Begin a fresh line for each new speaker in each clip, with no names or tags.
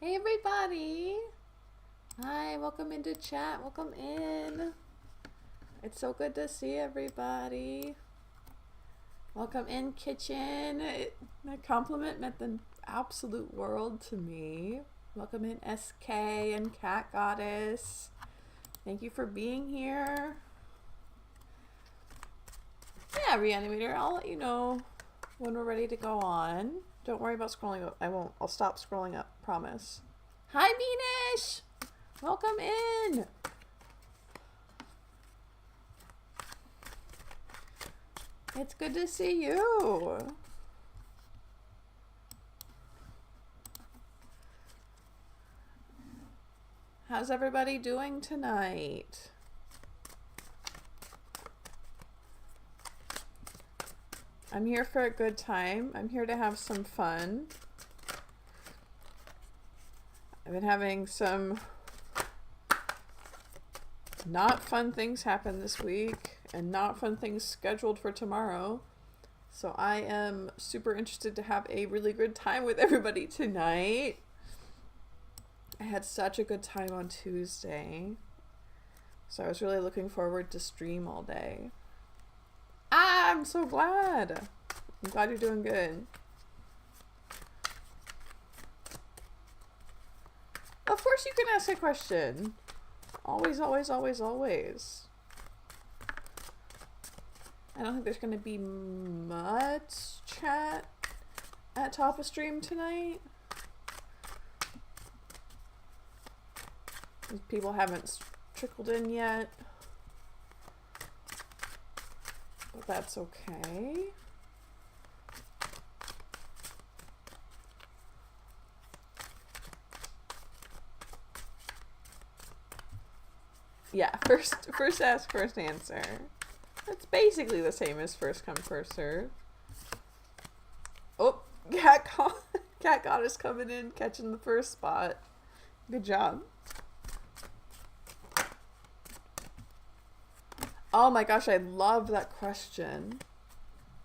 Hey everybody! Hi, welcome into chat. Welcome in. It's so good to see everybody. Welcome in, kitchen. That compliment meant the absolute world to me. Welcome in, SK and Cat Goddess. Thank you for being here. Yeah, Reanimator, I'll let you know when we're ready to go on. Don't worry about scrolling up. I'll stop scrolling up, promise. Hi, Beanish! Welcome in! It's good to see you. How's everybody doing tonight? I'm here for a good time. I'm here to have some fun. I've been having some not fun things happen this week and not fun things scheduled for tomorrow. So I am super interested to have a really good time with everybody tonight. I had such a good time on Tuesday. So I was really looking forward to stream all day. I'm so glad. I'm glad you're doing good. Of course you can ask a question. Always, always, always, always. I don't think there's going to be much chat at top of stream tonight. People haven't trickled in yet. But that's okay. Yeah, first ask, first answer. That's basically the same as first come, first serve. Oh, Cat Goddess coming in, catching the first spot. Good job. Oh my gosh, I love that question.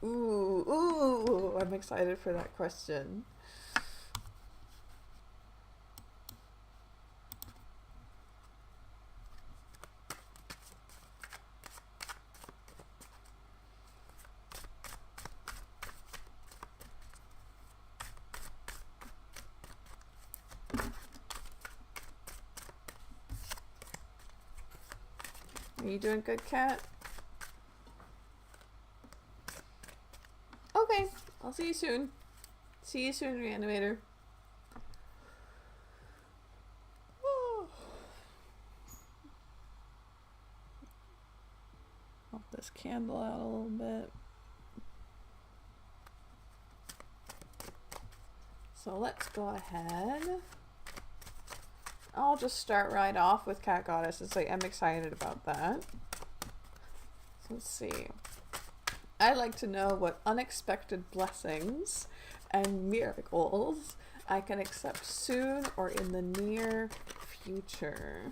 Ooh, I'm excited for that question. Are you doing good, Cat? Okay, I'll see you soon. See you soon, Reanimator. Pop this candle out a little bit. So let's go ahead. I'll just start right off with Cat Goddess. I'm excited about that. So let's see. I'd like to know what unexpected blessings and miracles I can accept soon or in the near future.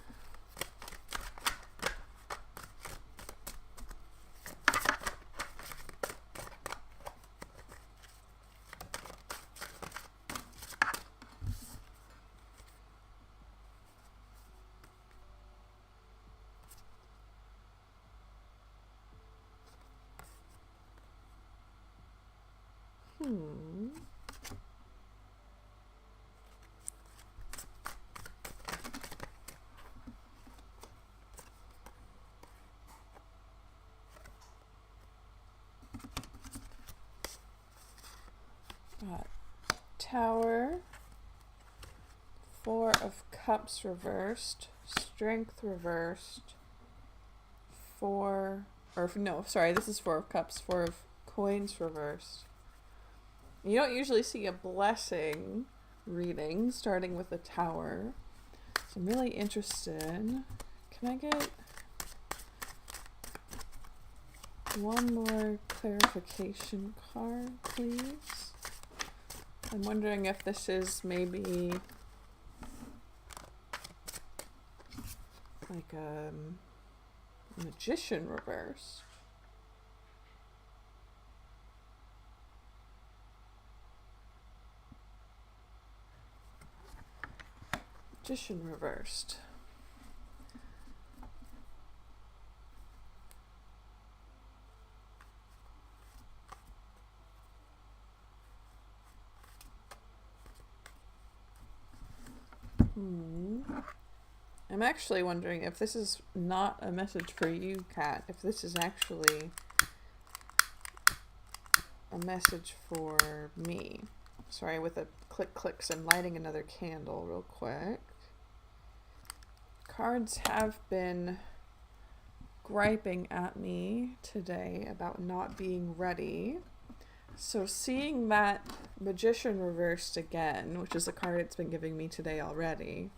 Got Tower, Four of Cups reversed, Strength reversed, this is Four of Cups, Four of Coins reversed. You don't usually see a blessing reading starting with a Tower, so I'm really interested. Can I get one more clarification card, please? I'm wondering if this is maybe like a Magician reverse. Magician reversed. I'm actually wondering if this is not a message for you, Kat. If this is actually a message for me. Sorry, with the clicks, I'm lighting another candle real quick. Cards have been griping at me today about not being ready. So seeing that Magician reversed again, which is a card it's been giving me today already,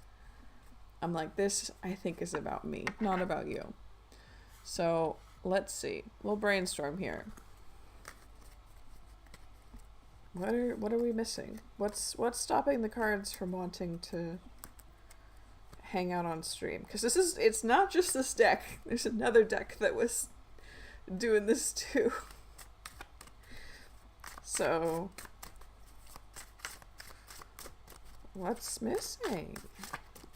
I'm like, this I think is about me, not about you. So let's see. We'll brainstorm here. What are we missing? What's stopping the cards from wanting to hang out on stream? Because it's not just this deck. There's another deck that was doing this too. So what's missing?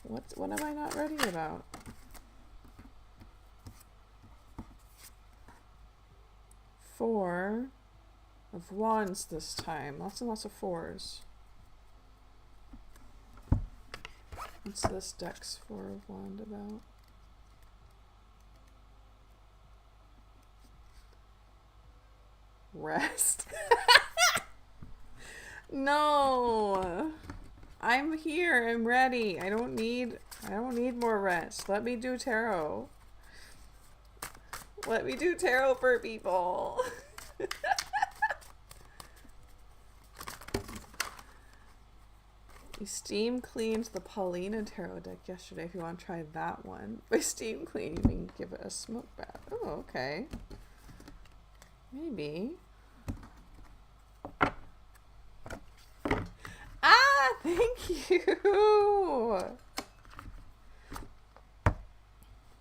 What am I not ready about? Four of Wands this time. Lots and lots of fours. What's this deck's Four of Wands about? Rest. No. I'm here. I'm ready. I don't need more rest. Let me do tarot. Let me do tarot for people. We steam cleaned the Paulina tarot deck yesterday. If you want to try that one. By steam clean, you mean give it a smoke bath. Oh, okay. Maybe. Ah, thank you.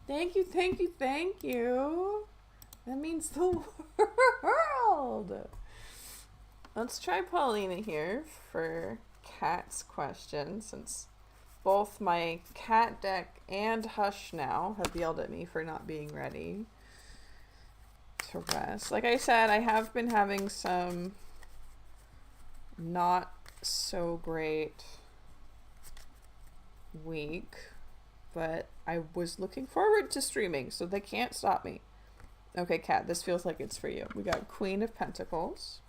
Thank you. That means the world. Let's try Paulina here for Kat's question, since both my cat deck and Hush now have yelled at me for not being ready to rest. Like I said, I have been having some not so great week, but I was looking forward to streaming, so they can't stop me. Okay, Kat, this feels like it's for you. We got Queen of Pentacles.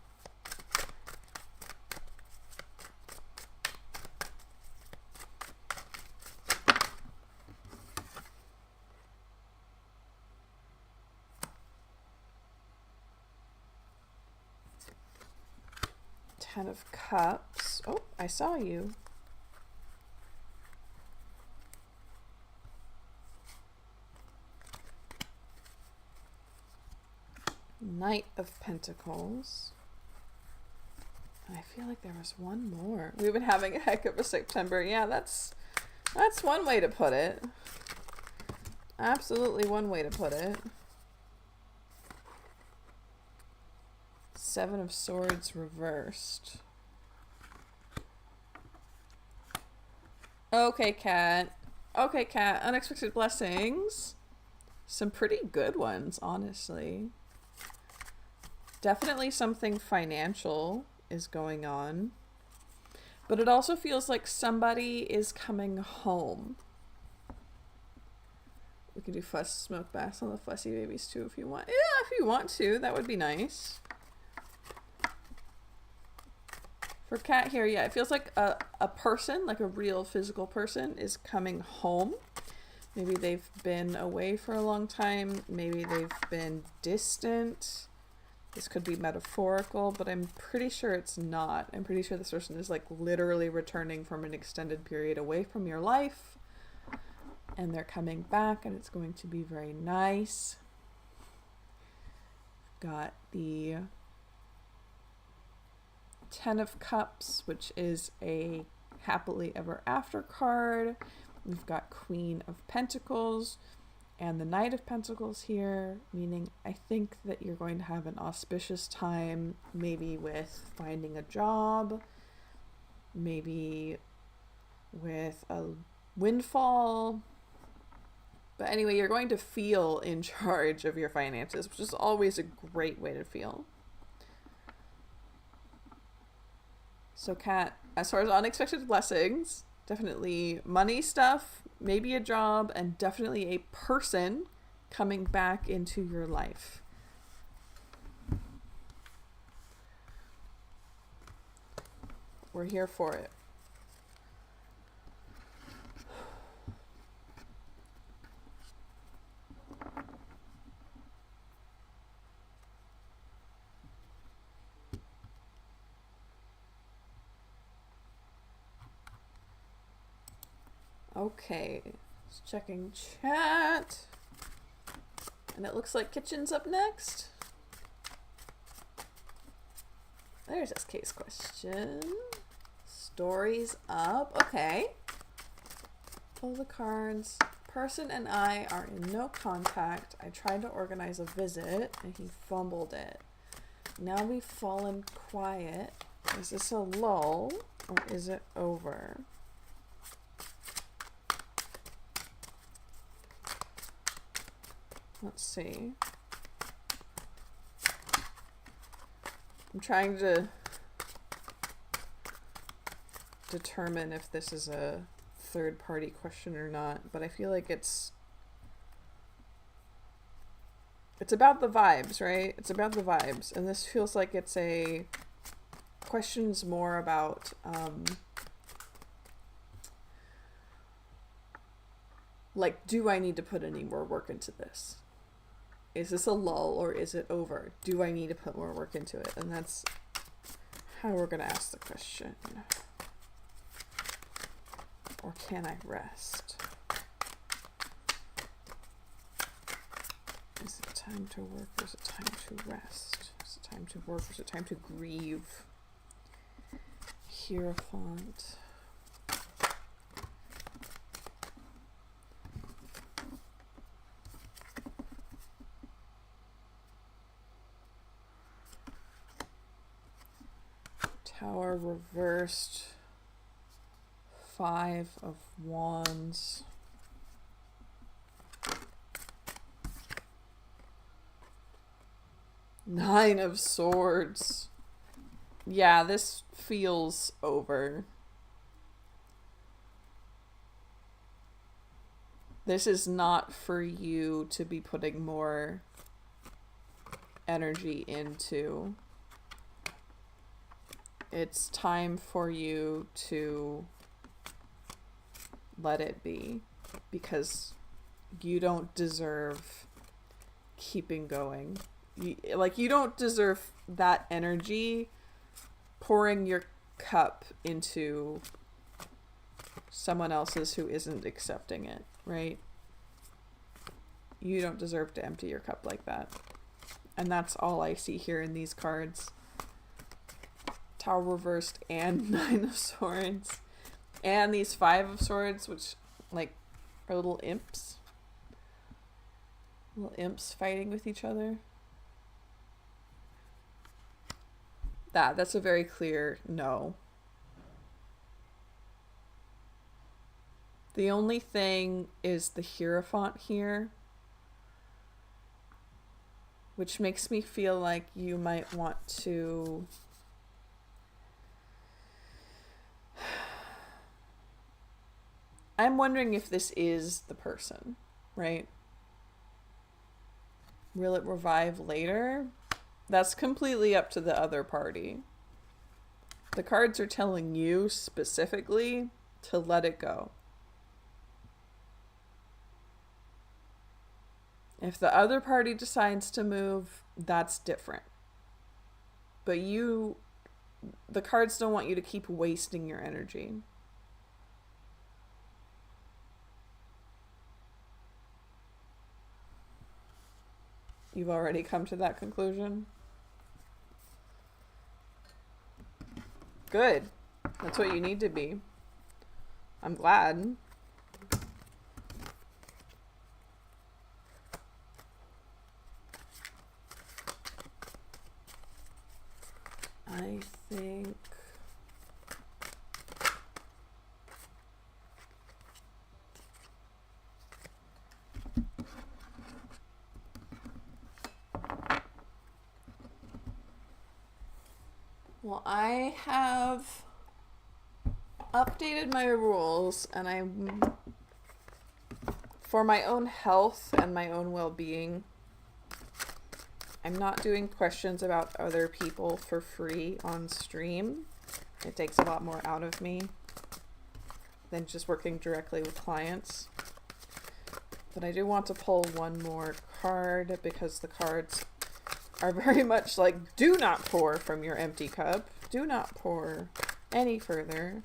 Ten of Cups. Oh, I saw you. Knight of Pentacles. I feel like there was one more. We've been having a heck of a September. Yeah, that's one way to put it. Absolutely one way to put it. Seven of Swords reversed. Okay, Kat. Okay, Kat. Unexpected blessings. Some pretty good ones, honestly. Definitely something financial is going on. But it also feels like somebody is coming home. We can do fuss smoke baths on the fussy babies too if you want. Yeah, if you want to. That would be nice. For Kat here, yeah, it feels like a person, like a real physical person, is coming home. Maybe they've been away for a long time. Maybe they've been distant. This could be metaphorical, but I'm pretty sure it's not. I'm pretty sure this person is like literally returning from an extended period away from your life. And they're coming back and it's going to be very nice. Got the Ten of Cups, which is a happily ever after card. We've got Queen of Pentacles and the Knight of Pentacles here, meaning I think that you're going to have an auspicious time, maybe with finding a job, maybe with a windfall. But anyway, you're going to feel in charge of your finances, which is always a great way to feel. So Kat, as far as unexpected blessings, definitely money stuff, maybe a job, and definitely a person coming back into your life. We're here for it. Okay, just checking chat. And it looks like kitchen's up next. There's SK's question. Stories up. Okay. Pull the cards. Person and I are in no contact. I tried to organize a visit and he fumbled it. Now we've fallen quiet. Is this a lull or is it over? Let's see. I'm trying to determine if this is a third-party question or not, but I feel like it's about the vibes, right? It's about the vibes, and this feels like it's a questions more about like, do I need to put any more work into this? Is this a lull or is it over? Do I need to put more work into it? And that's how we're going to ask the question. Or can I rest? Is it time to work or is it time to rest? Is it time to work or is it time to grieve? Hierophant. Tower reversed. 5 of Wands. Nine of Swords. Yeah, this feels over. This is not for you to be putting more energy into. It's time for you to let it be, because you don't deserve keeping going. You don't deserve that energy pouring your cup into someone else's who isn't accepting it, right? You don't deserve to empty your cup like that. And that's all I see here in these cards. Tower reversed and 9 of Swords. And these 5 of Swords, which, like, are little imps. Little imps fighting with each other. That's a very clear no. The only thing is the Hierophant here, which makes me feel like you might want to I'm wondering if this is the person, right? Will it revive later? That's completely up to the other party. The cards are telling you specifically to let it go. If the other party decides to move, that's different. But the cards don't want you to keep wasting your energy. You've already come to that conclusion? Good. That's what you need to be. I'm glad. I think Well, I have updated my rules, and for my own health and my own well-being, I'm not doing questions about other people for free on stream. It takes a lot more out of me than just working directly with clients. But I do want to pull one more card because the cards are very much like, do not pour from your empty cup. Do not pour any further.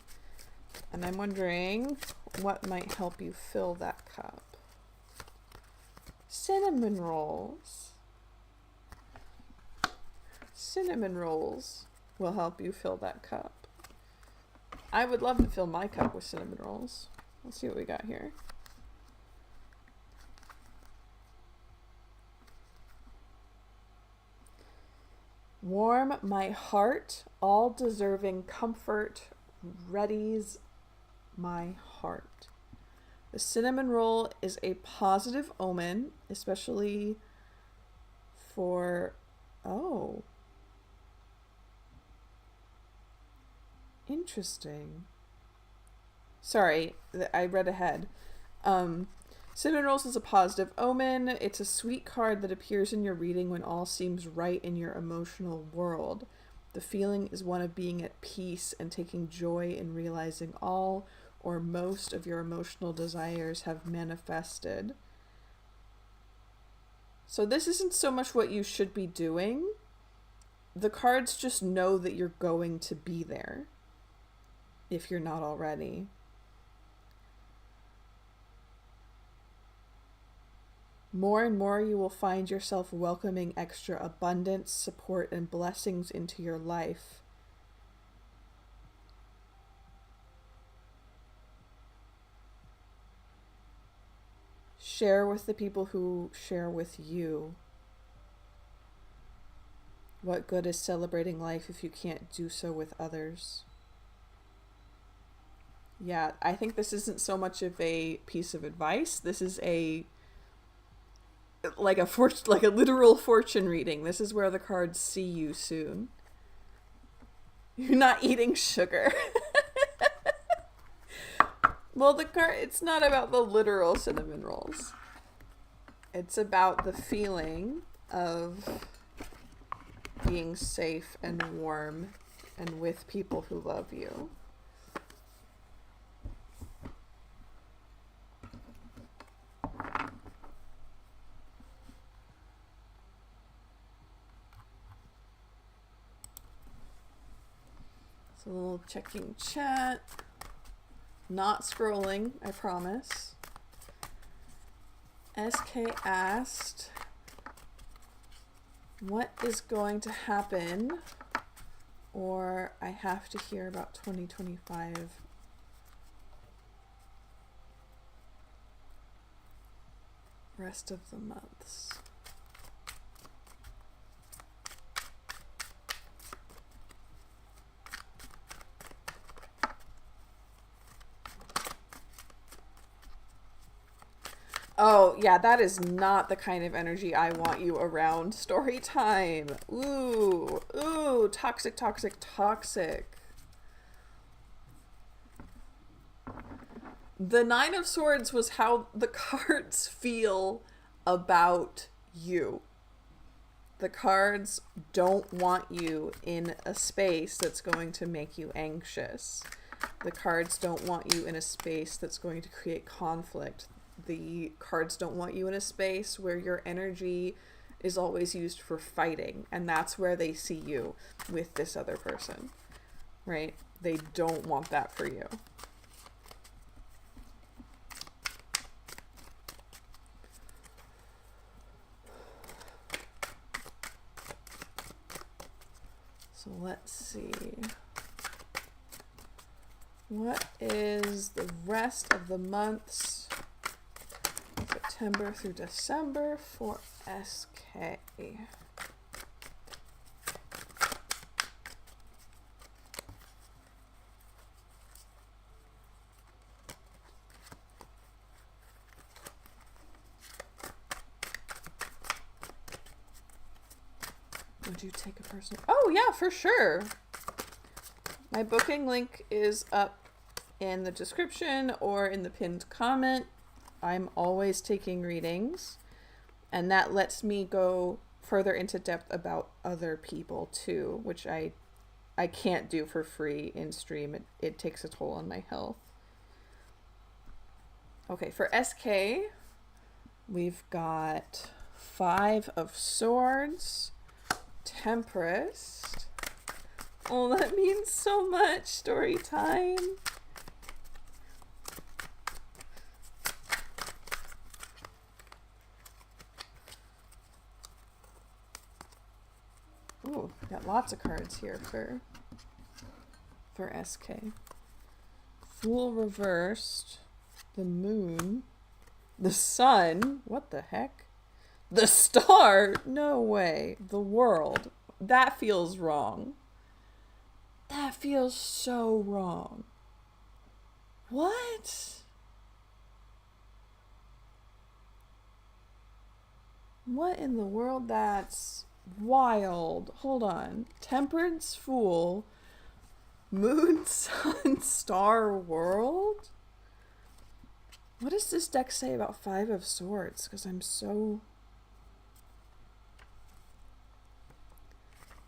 And I'm wondering what might help you fill that cup. Cinnamon rolls. Cinnamon rolls will help you fill that cup. I would love to fill my cup with cinnamon rolls. Let's see what we got here. Warm my heart, all deserving comfort readies my heart. The cinnamon roll is a positive omen, especially for, oh, interesting. Sorry, I read ahead. Cinnamon rolls is a positive omen. It's a sweet card that appears in your reading when all seems right in your emotional world. The feeling is one of being at peace and taking joy in realizing all or most of your emotional desires have manifested. So this isn't so much what you should be doing. The cards just know that you're going to be there, if you're not already. More and more you will find yourself welcoming extra abundance, support, and blessings into your life. Share with the people who share with you. What good is celebrating life if you can't do so with others? Yeah, I think this isn't so much of a piece of advice. This is like a literal fortune reading. This is where the cards see you soon. You're not eating sugar. Well, it's not about the literal cinnamon rolls. It's about the feeling of being safe and warm and with people who love you. So a little checking chat. Not scrolling, I promise. SK asked, what is going to happen, or I have to hear about 2025 rest of the months. Oh, yeah, that is not the kind of energy I want you around. Story time. Ooh, toxic, toxic, toxic. The Nine of Swords was how the cards feel about you. The cards don't want you in a space that's going to make you anxious. The cards don't want you in a space that's going to create conflict. The cards don't want you in a space where your energy is always used for fighting, and that's where they see you with this other person, right? They don't want that for you. So let's see. What is the rest of the months, September through December, for SK? Would you take a personal? Oh yeah, for sure. My booking link is up in the description or in the pinned comment. I'm always taking readings, and that lets me go further into depth about other people too, which I can't do for free in stream. It takes a toll on my health. Okay, for SK, we've got 5 of Swords, Temperance. Oh, that means so much. Story time. Ooh, got lots of cards here for SK. Fool reversed. The Moon. The Sun. What the heck? The Star. No way. The World. That feels wrong. That feels so wrong. What? What in the world? That's wild. Hold on. Temperance, Fool, Moon, Sun, Star, World? What does this deck say about 5 of Swords? Because I'm so...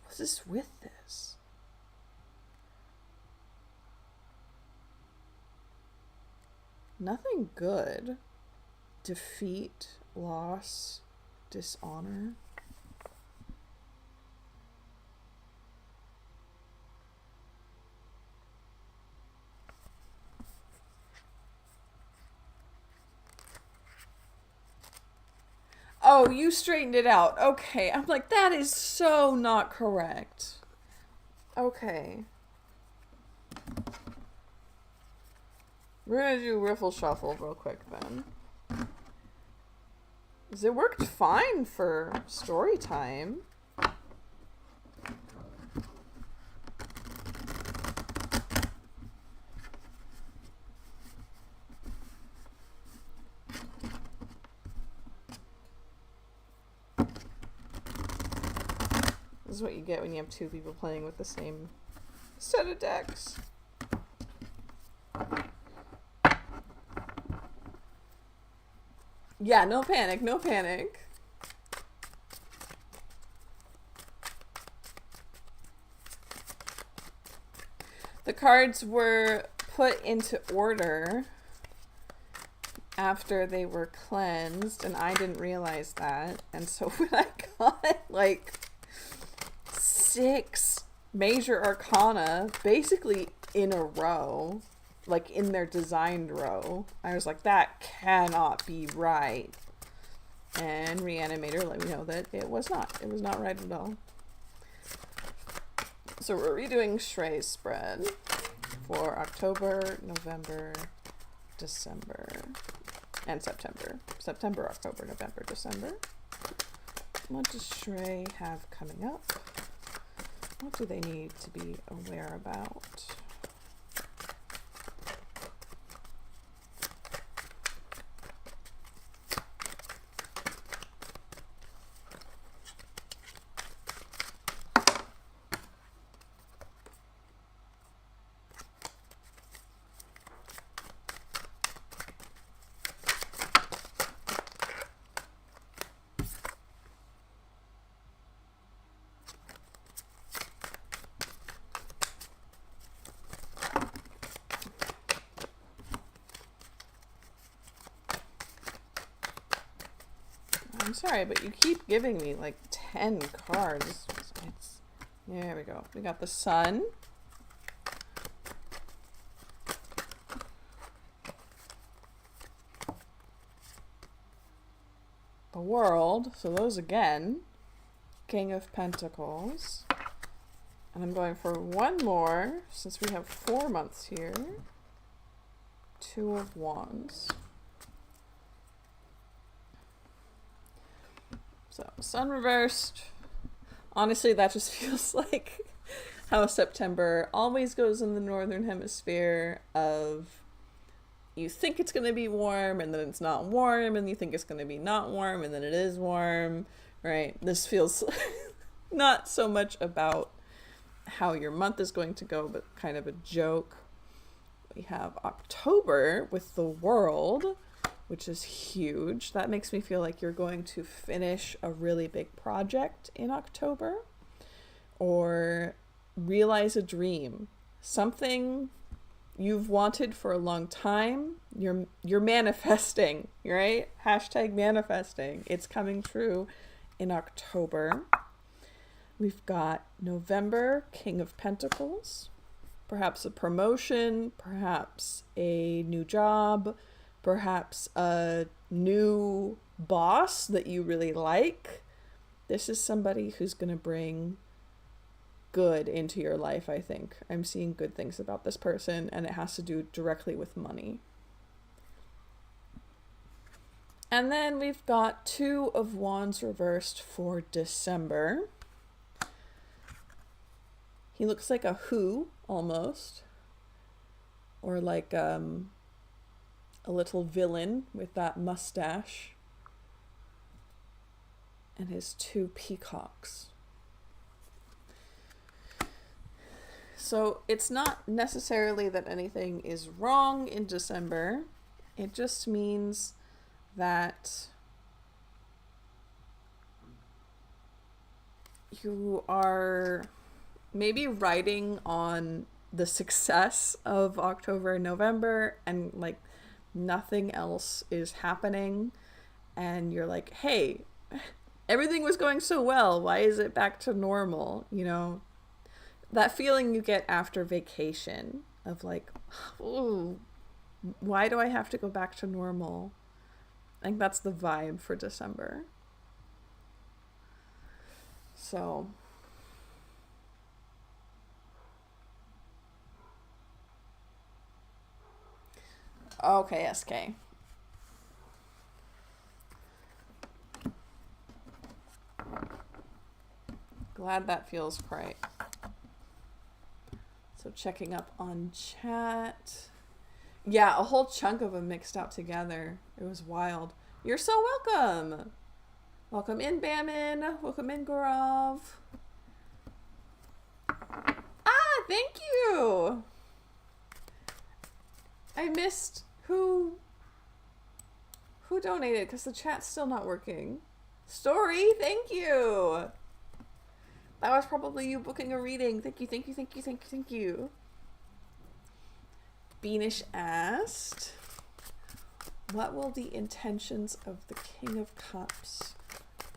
What's this with this? Nothing good. Defeat, loss, dishonor. Oh, you straightened it out. Okay. I'm like, that is so not correct. Okay. We're gonna do Riffle Shuffle real quick then. 'Cause it worked fine for story time. This is what you get when you have 2 people playing with the same set of decks. Yeah, no panic, no panic. The cards were put into order after they were cleansed, and I didn't realize that. And so when I got like 6 major arcana basically in a row, like in their designed row, I was like, that cannot be right. And Reanimator let me know that it was not. It was not right at all. So we're redoing Shrey's spread for October, November, December, and September. September, October, November, December. What does Shrey have coming up? What do they need to be aware about? I'm sorry, but you keep giving me like 10 cards. There we go. We got the Sun. The World. So those again. King of Pentacles. And I'm going for one more, since we have 4 months here. 2 of Wands. So, Sun reversed. Honestly, that just feels like how September always goes in the Northern Hemisphere of you think it's going to be warm and then it's not warm, and you think it's going to be not warm and then it is warm, right? This feels not so much about how your month is going to go, but kind of a joke. We have October with the World, which is huge. That makes me feel like you're going to finish a really big project in October, or realize a dream, something you've wanted for a long time. You're manifesting, right? Hashtag manifesting. It's coming true in October. We've got November, King of Pentacles, perhaps a promotion, perhaps a new job, perhaps a new boss that you really like. This is somebody who's going to bring good into your life, I think. I'm seeing good things about this person, and it has to do directly with money. And then we've got Two of Wands reversed for December. He looks like a Who, almost. Or like a little villain with that mustache. And his two peacocks. So it's not necessarily that anything is wrong in December. It just means that you are maybe riding on the success of October and November, and like nothing else is happening, and you're like, hey, everything was going so well, why is it back to normal? You know, that feeling you get after vacation of like, ooh, why do I have to go back to normal? I think that's the vibe for December. So okay, SK. Glad that feels right. So checking up on chat. Yeah, a whole chunk of them mixed out together. It was wild. You're so welcome. Welcome in, Bamin. Welcome in, Gaurav. Ah, thank you. I missed who donated because the chat's still not working. Story, thank you. That was probably you booking a reading. Thank you, thank you, thank you, thank you, thank you. Beanish asked, what will the intentions of the King of Cups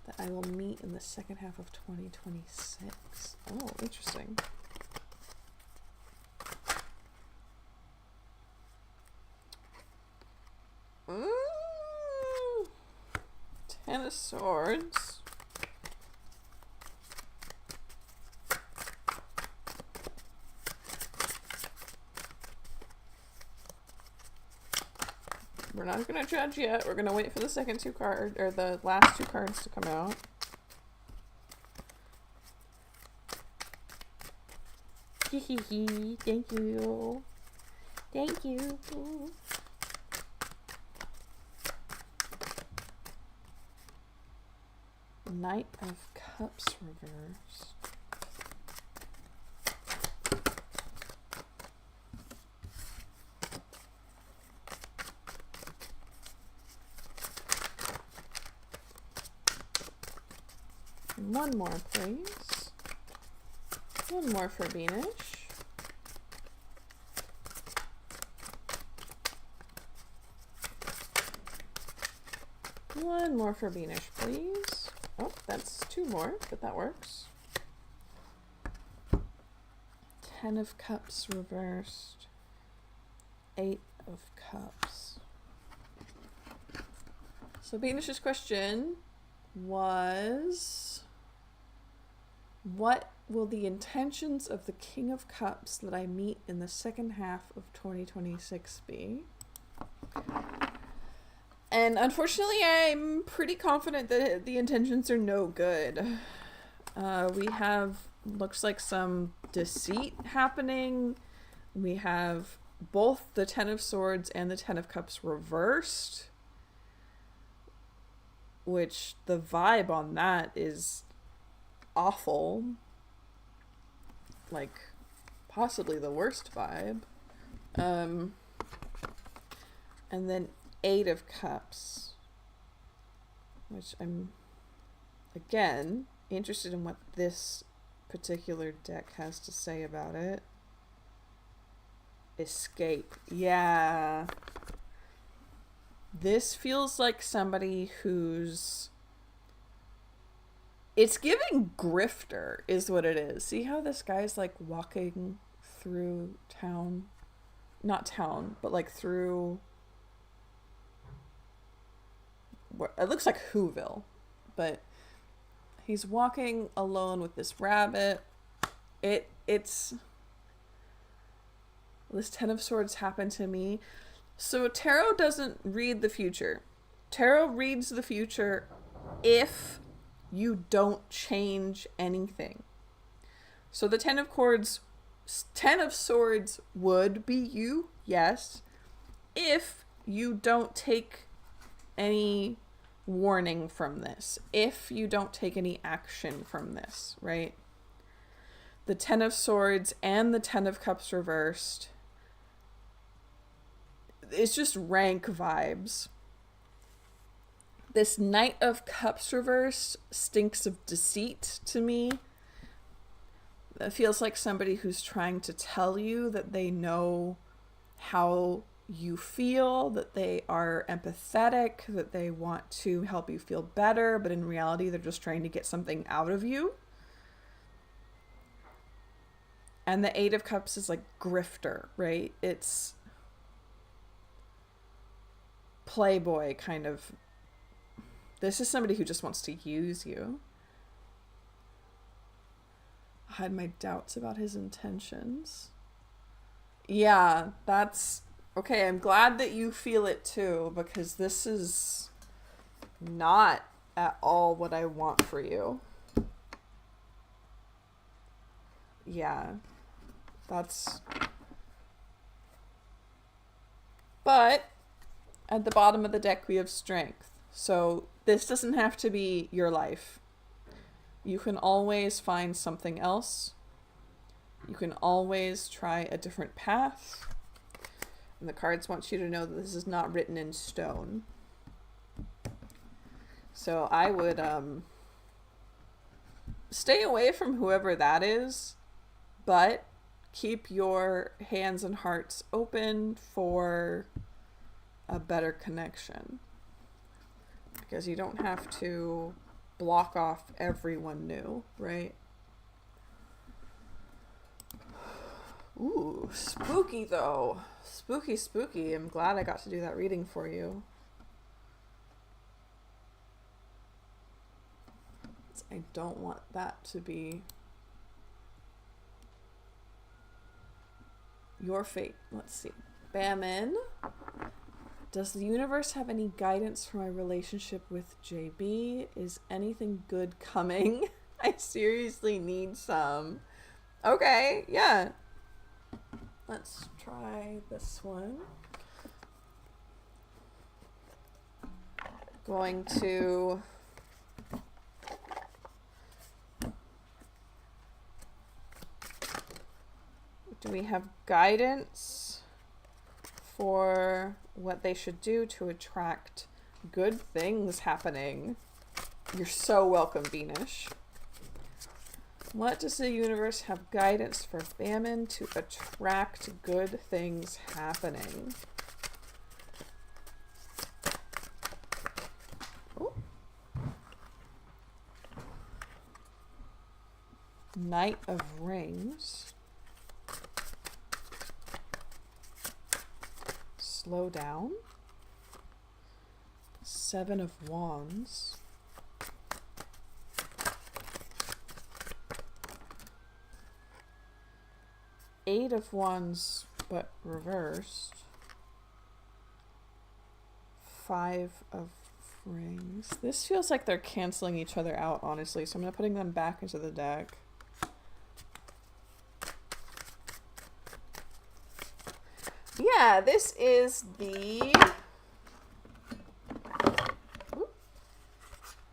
that I will meet in the second half of 2026? Oh, interesting. Ten of Swords. We're not going to judge yet. We're going to wait for the second two cards, or the last two cards to come out. Thank you. Thank you. Knight of Cups reversed. One more, please. One more for Beanish. One more for Beanish, please. Oh, that's two more, but that works. Ten of Cups reversed. Eight of Cups. So Beanish's question was, what will the intentions of the King of Cups that I meet in the second half of 2026 be? And unfortunately, I'm pretty confident that the intentions are no good. We have, looks like, some deceit happening. We have both the Ten of Swords and the Ten of Cups reversed, which the vibe on that is awful. like, possibly the worst vibe. And then 8 of Cups, which I'm, again, interested in what this particular deck has to say about it. Escape. Yeah. This feels like somebody who's... It's giving grifter is what it is. See how this guy's like walking through town? Not town, but like through... It looks like Whoville, but he's walking alone with this rabbit. It's... This 10 of Swords happened to me. So tarot doesn't read the future. Tarot reads the future if you don't change anything. So the 10 of Swords would be you, yes, if you don't take any warning from this, if you don't take any action from this, right? The 10 of Swords and the 10 of Cups reversed. It's just rank vibes. This Knight of Cups reversed stinks of deceit to me. It feels like somebody who's trying to tell you that they know how you feel, that they are empathetic, that they want to help you feel better, but in reality they're just trying to get something out of you. And the 8 of Cups is like grifter, right? It's playboy kind of. This is somebody who just wants to use you. I had my doubts about his intentions. Yeah, that's... Okay, I'm glad that you feel it too, because this is not at all what I want for you. Yeah, that's... But at the bottom of the deck we have Strength. So this doesn't have to be your life. You can always find something else. You can always try a different path. And the cards want you to know that this is not written in stone. So I would stay away from whoever that is, but keep your hands and hearts open for a better connection. Because you don't have to block off everyone new, right? Ooh, spooky though. Spooky, spooky. I'm glad I got to do that reading for you. I don't want that to be your fate. Let's see. Bamin. Does the universe have any guidance for my relationship with JB? Is anything good coming? I seriously need some. Okay, yeah. Let's try this one. Going to... Do we have guidance for what they should do to attract good things happening? You're so welcome, Venus. What does the universe have guidance for Bamin to attract good things happening? Ooh. Knight of Rings. Slow down. 7 of Wands. Eight of Wands, but reversed. 5 of Rings. This feels like they're canceling each other out, honestly, so I'm not putting them back into the deck. Yeah, this is the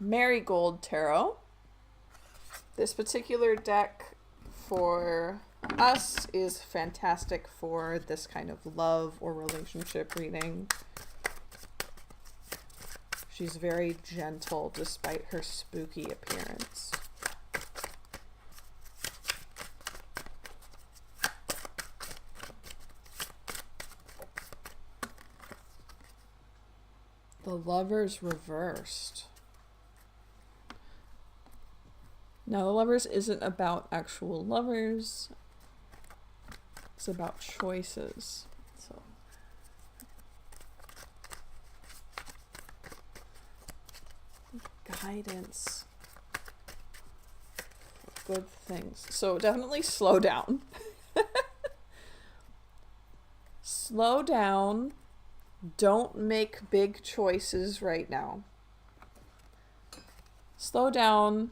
Marigold Tarot. This particular deck for us is fantastic for this kind of love or relationship reading. She's very gentle despite her spooky appearance. The Lovers reversed. Now, the Lovers isn't about actual lovers. It's about choices. So, guidance. Good things. So, definitely slow down. Slow down. Don't make big choices right now. Slow down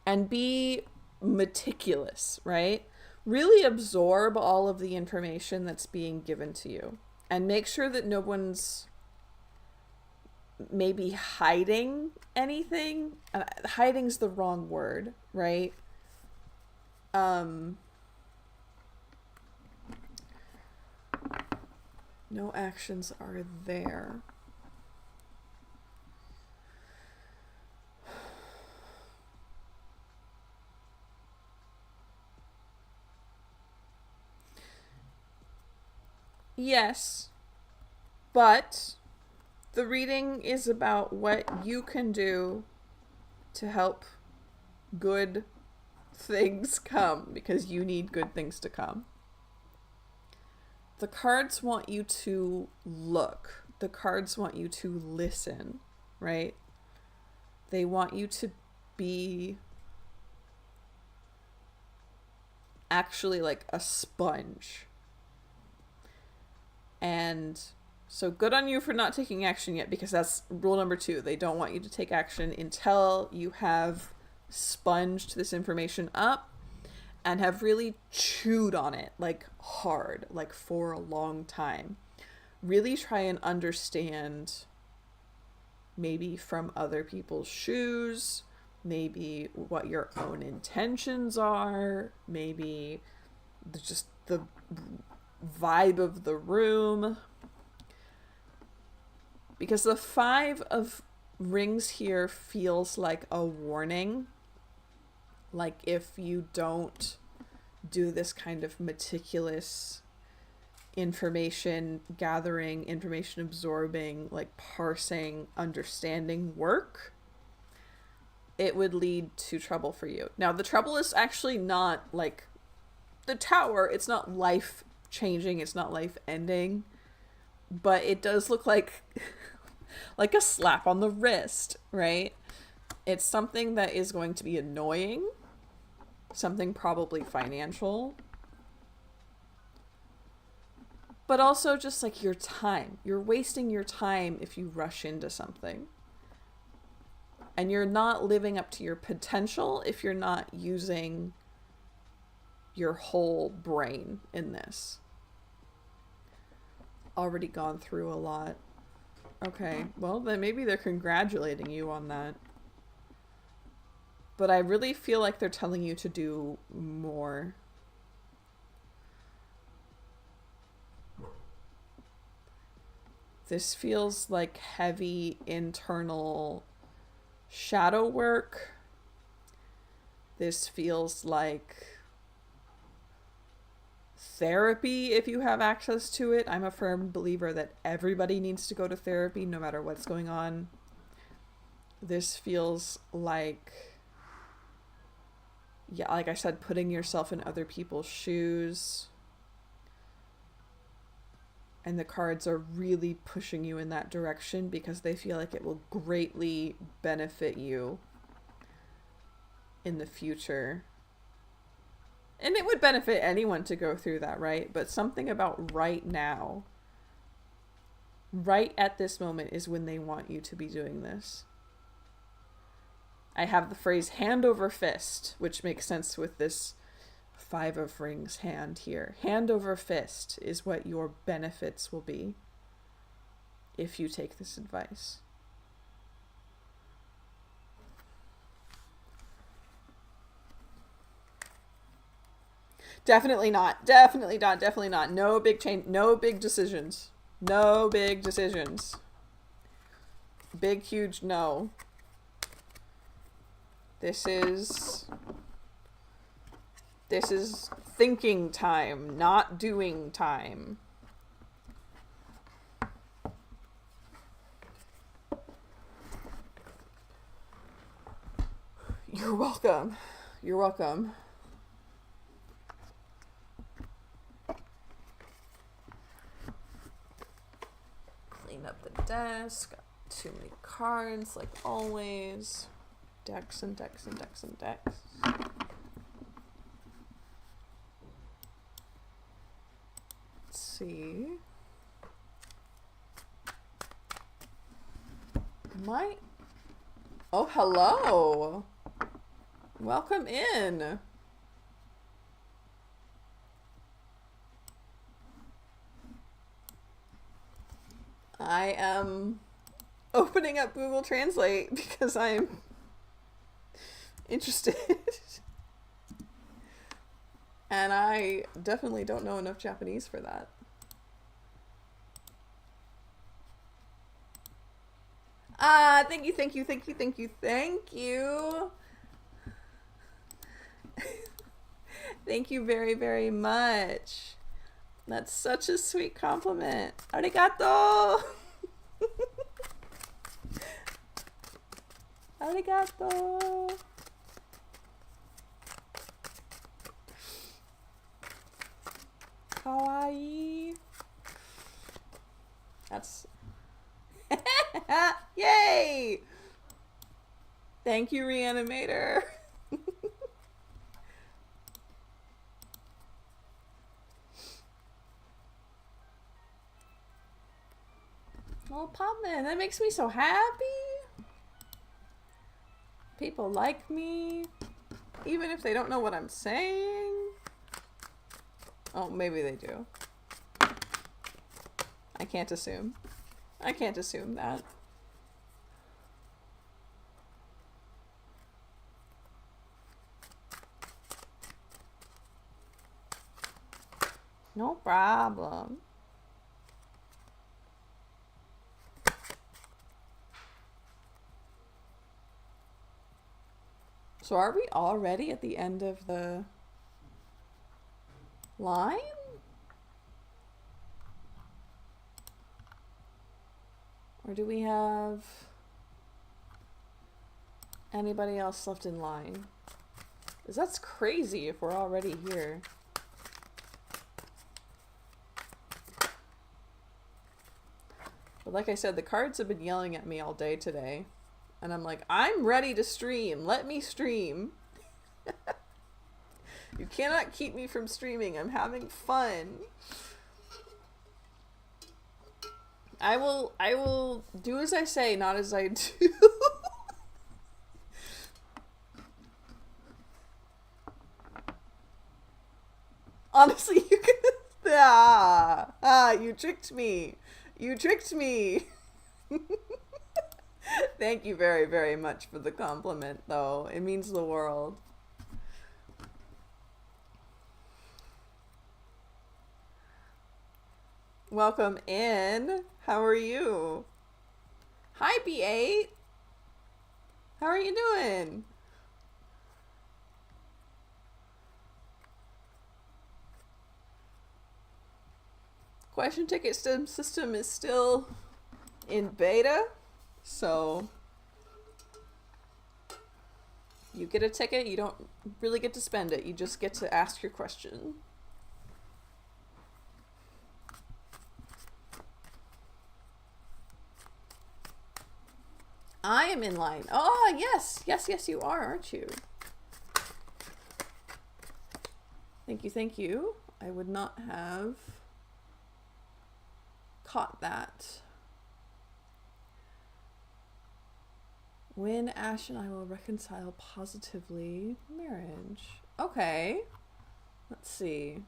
and be meticulous, right? Really absorb all of the information that's being given to you and make sure that no one's maybe hiding anything. Hiding's the wrong word, right? No actions are there. Yes, but the reading is about what you can do to help good things come, because you need good things to come. The cards want you to look. The cards want you to listen, right? They want you to be actually like a sponge. And so good on you for not taking action yet, because that's rule number 2. They don't want you to take action until you have sponged this information up and have really chewed on it, like hard, like for a long time. Really try and understand, maybe from other people's shoes, maybe what your own intentions are, maybe just the vibe of the room. Because the 5 of Rings here feels like a warning. Like if you don't do this kind of meticulous information gathering, information absorbing, like parsing, understanding work, it would lead to trouble for you. Now, the trouble is actually not like the Tower. It's not life changing. It's not life ending. But it does look like like a slap on the wrist, right? It's something that is going to be annoying. Something probably financial. But also just like your time. You're wasting your time if you rush into something. And you're not living up to your potential if you're not using your whole brain in this. Already gone through a lot. Okay, well then maybe they're congratulating you on that. But I really feel like they're telling you to do more. This feels like heavy internal shadow work. This feels like therapy if you have access to it. I'm a firm believer that everybody needs to go to therapy no matter what's going on. This feels like, yeah, like I said, putting yourself in other people's shoes. And the cards are really pushing you in that direction because they feel like it will greatly benefit you in the future. And it would benefit anyone to go through that, right? But something about right now, right at this moment, is when they want you to be doing this. I have the phrase hand over fist, which makes sense with this 5 of Rings hand here. Hand over fist is what your benefits will be if you take this advice. Definitely not. Definitely not. Definitely not. No big change. No big decisions. No big decisions. Big, huge no. This is thinking time, not doing time. You're welcome. You're welcome. Clean up the desk. Too many cards, like always. Decks and decks and decks and decks. Let's see. Oh, hello. Welcome in. I am opening up Google Translate because I'm interested. And I definitely don't know enough Japanese for that. Thank you, thank you, thank you, thank you, thank you. Thank you very, very much. That's such a sweet compliment. Arigato! Arigato! Kawaii. That's... Yay! Thank you, Reanimator. Oh, Popman, that makes me so happy. People like me, even if they don't know what I'm saying. Oh, maybe they do. I can't assume. I can't assume that. No problem. So are we already at the end of the line? Or do we have anybody else left in line? Because that's crazy if we're already here. But like I said, the cards have been yelling at me all day today. And I'm like, I'm ready to stream. Let me stream. You cannot keep me from streaming. I'm having fun. I will do as I say, not as I do. Honestly, you can... you tricked me. You tricked me. Thank you very, very much for the compliment, though. It means the world. Welcome in. How are you? Hi, B8. How are you doing? Question ticket system is still in beta. So you get a ticket, you don't really get to spend it, you just get to ask your question. I am in line. Oh, yes. Yes, yes, you are, aren't you? Thank you, thank you. I would not have caught that. When Ash and I will reconcile positively, marriage. Okay. Let's see.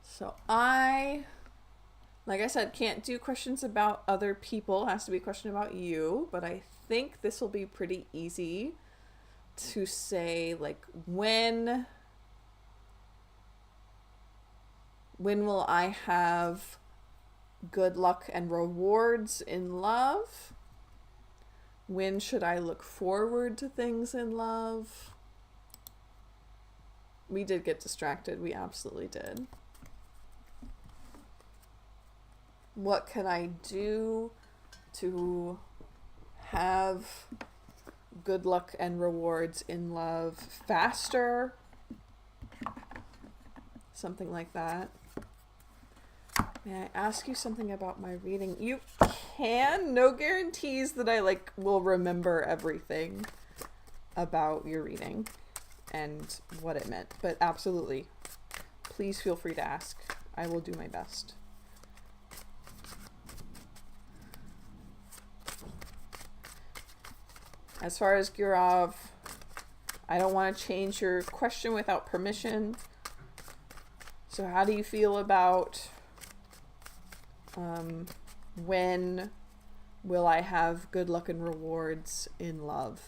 So like I said, can't do questions about other people. It has to be a question about you. But I think this will be pretty easy to say, like, when When will I have good luck and rewards in love? When should I look forward to things in love? We did get distracted. We absolutely did. What can I do to have good luck and rewards in love faster? Something like that. May I ask you something about my reading? You can. No guarantees that I will remember everything about your reading and what it meant, but absolutely. Please feel free to ask. I will do my best. As far as Gurav, I don't want to change your question without permission. So how do you feel about when will I have good luck and rewards in love?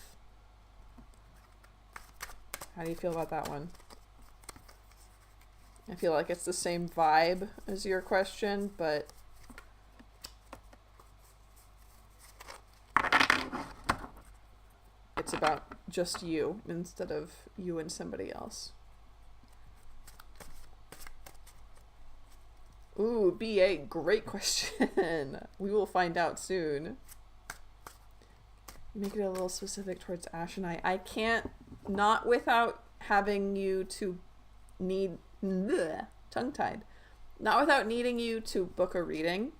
How do you feel about that one? I feel like it's the same vibe as your question, but it's about just you instead of you and somebody else. Ooh, BA, great question. We will find out soon. Make it a little specific towards Ash and I. I can't, not without having you to need, tongue-tied. Not without needing you to book a reading.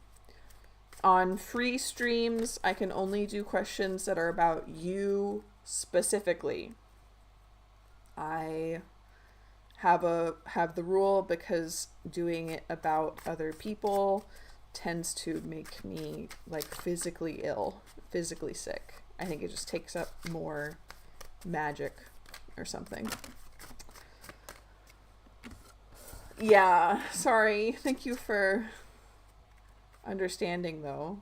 On free streams, I can only do questions that are about you specifically. I have the rule because doing it about other people tends to make me physically ill, physically sick. I think it just takes up more magic or something. Yeah, sorry. Thank you for understanding though.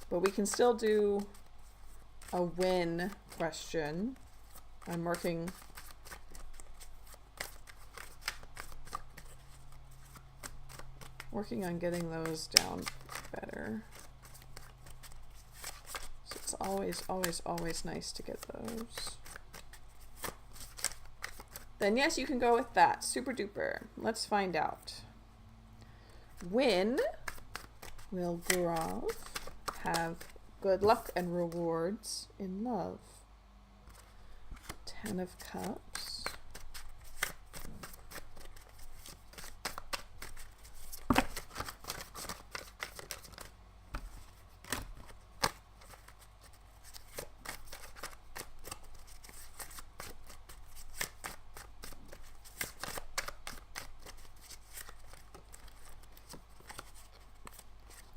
But we can still do a win question. I'm working on getting those down better. So it's always nice to get those. Then yes, you can go with that. Super duper. Let's find out. When will Gurav have good luck and rewards in love? 10 of Cups.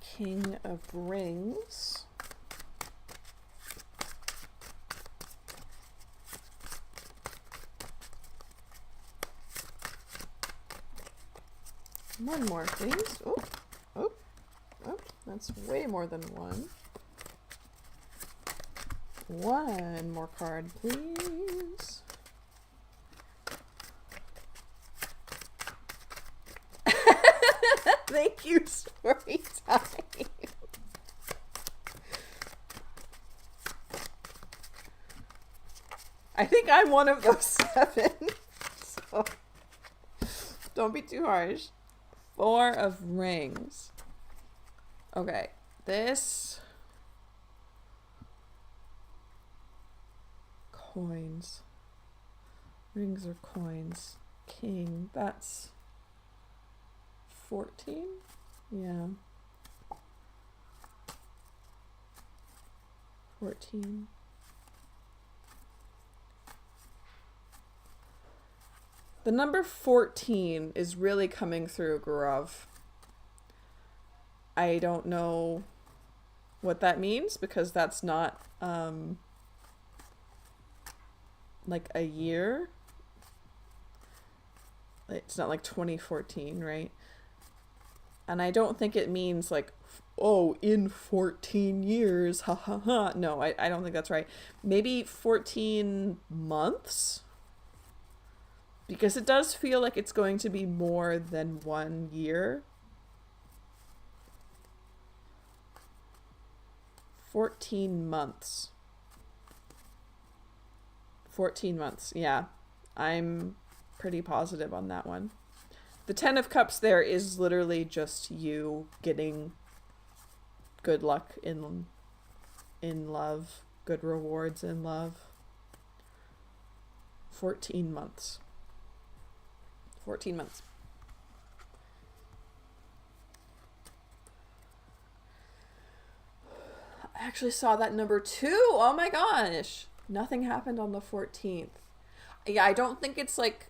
King of Rings. One more, please. Oh, that's way more than one. One more card, please. Thank you, story time. I think I'm one of those 7. So don't be too harsh. 4 of Rings. Okay, this coins. Rings or coins. King. That's 14? Yeah. 14. The number 14 is really coming through, Gurav. I don't know what that means because that's not a year. It's not 2014, right? And I don't think it means oh, in 14 years, ha ha ha. No, I don't think that's right. Maybe 14 months? Because it does feel like it's going to be more than 1 year. 14 months. 14 months, yeah. I'm pretty positive on that one. The 10 of Cups there is literally just you getting good luck in love, good rewards in love. 14 months. 14 months. I actually saw that number 2. Oh my gosh. Nothing happened on the 14th. Yeah, I don't think it's like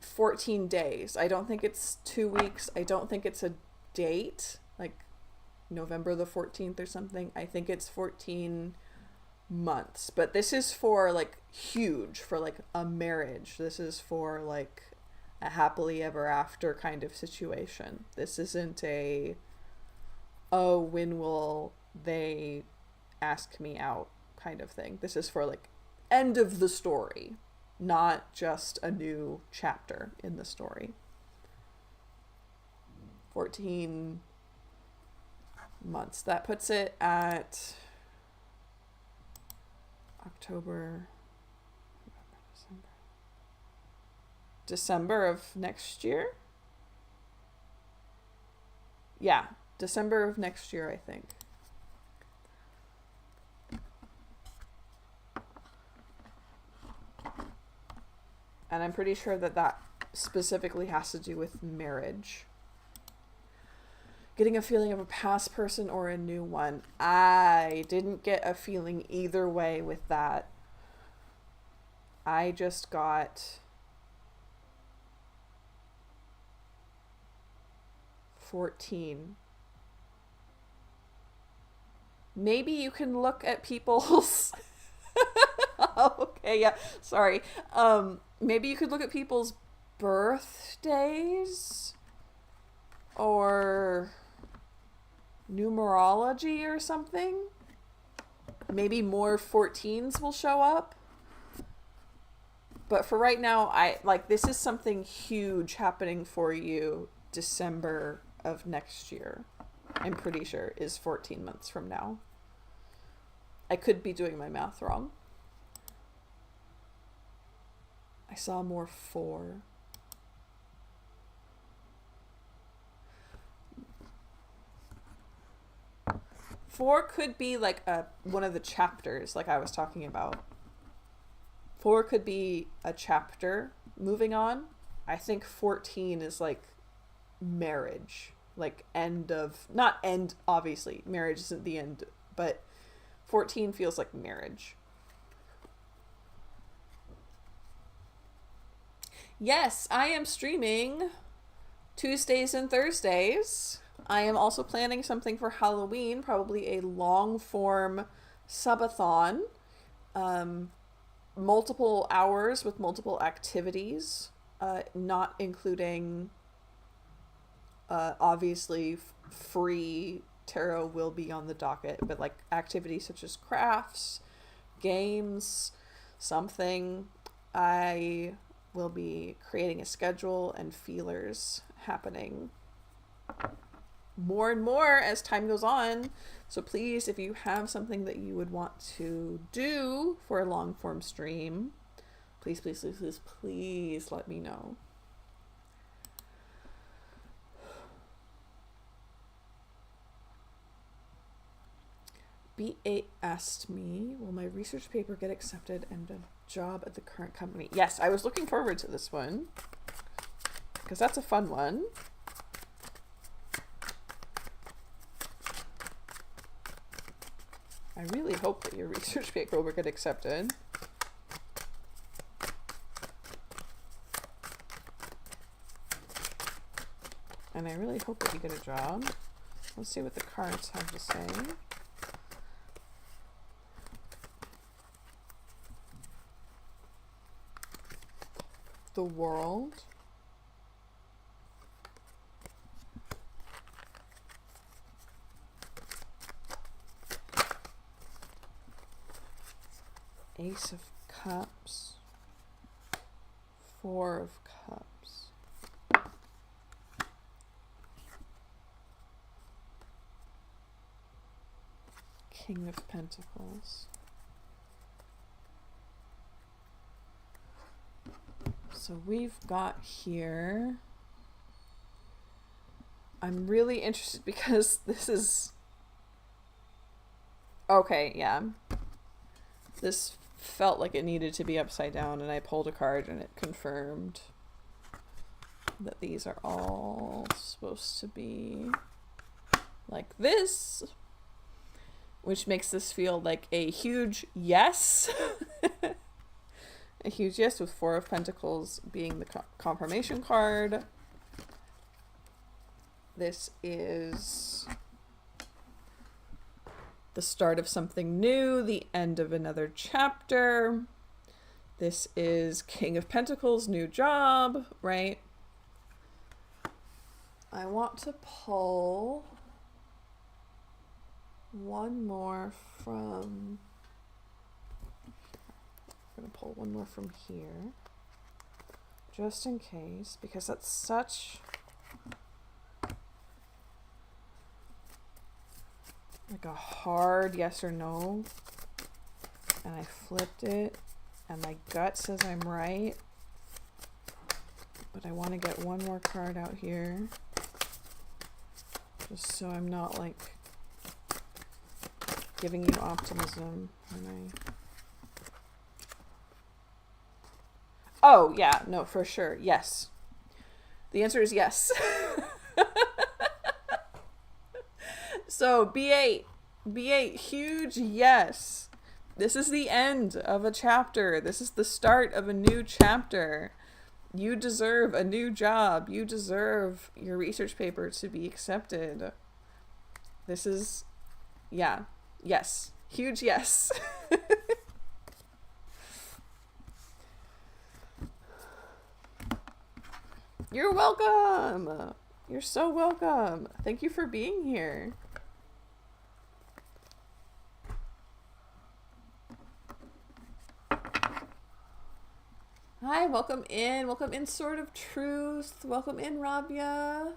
14 days. I don't think it's 2 weeks. I don't think it's a date, like November the 14th or something. I think it's 14 months. But this is for like huge, for like a marriage. This is for like a happily ever after kind of situation. This isn't a, oh, when will they ask me out kind of thing. This is for like end of the story, not just a new chapter in the story. 14 months. That puts it at October, December of next year. Yeah, December of next year, I think. And I'm pretty sure that that specifically has to do with marriage. Getting a feeling of a past person or a new one. I didn't get a feeling either way with that. I just got 14. Maybe you can look at people's... Okay, yeah, sorry. Maybe you could look at people's birthdays or numerology or something. Maybe more 14s will show up. But for right now, this is something huge happening for you December of next year. I'm pretty sure is 14 months from now. I could be doing my math wrong. I saw more 4. Four could be like one of the chapters, like I was talking about. 4 could be a chapter moving on. I think 14 is like marriage, like end of, not end, obviously, marriage isn't the end, but 14 feels like marriage. Yes, I am streaming Tuesdays and Thursdays. I am also planning something for Halloween, probably a long form subathon. Multiple hours with multiple activities, not including, obviously, free tarot will be on the docket, but like activities such as crafts, games, something. I will be creating a schedule and feelers happening more and more as time goes on. So please, if you have something that you would want to do for a long form stream, please, please, please, please, please let me know. B8 asked me, will my research paper get accepted and a job at the current company? Yes, I was looking forward to this one because that's a fun one. I really hope that your research paper will get accepted. And I really hope that you get a job. Let's see what the cards have to say. The World. Ace of Cups. Four of Cups. King of Pentacles. So we've got here, I'm really interested because this is, okay, yeah. This felt like it needed to be upside down, and I pulled a card and it confirmed that these are all supposed to be like this, which makes this feel like a huge yes. A huge yes, with Four of Pentacles being the confirmation card. This is the start of something new, the end of another chapter. This is King of Pentacles, new job, right? I want to pull one more from... I'm going to pull one more from here, just in case, because that's such like a hard yes or no, and I flipped it, and my gut says I'm right, but I want to get one more card out here, just so I'm not like giving you optimism when I... Oh, yeah, no, for sure. Yes. The answer is yes. So, B8. B8, huge yes. This is the end of a chapter. This is the start of a new chapter. You deserve a new job. You deserve your research paper to be accepted. This is, yeah, yes. Huge yes. You're welcome. You're so welcome. Thank you for being here. Hi, welcome in. Welcome in, Sword of Truth. Welcome in, Rabia.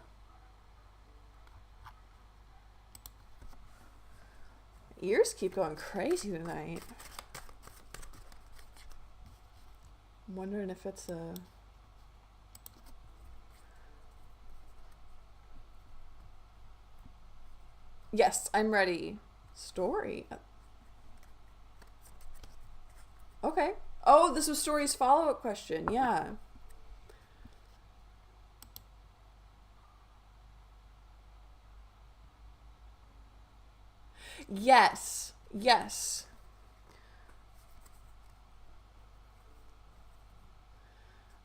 Ears keep going crazy tonight. I'm wondering if it's a... Yes, I'm ready. Story. Okay. Oh, this was Story's follow-up question. Yeah. Yes. Yes.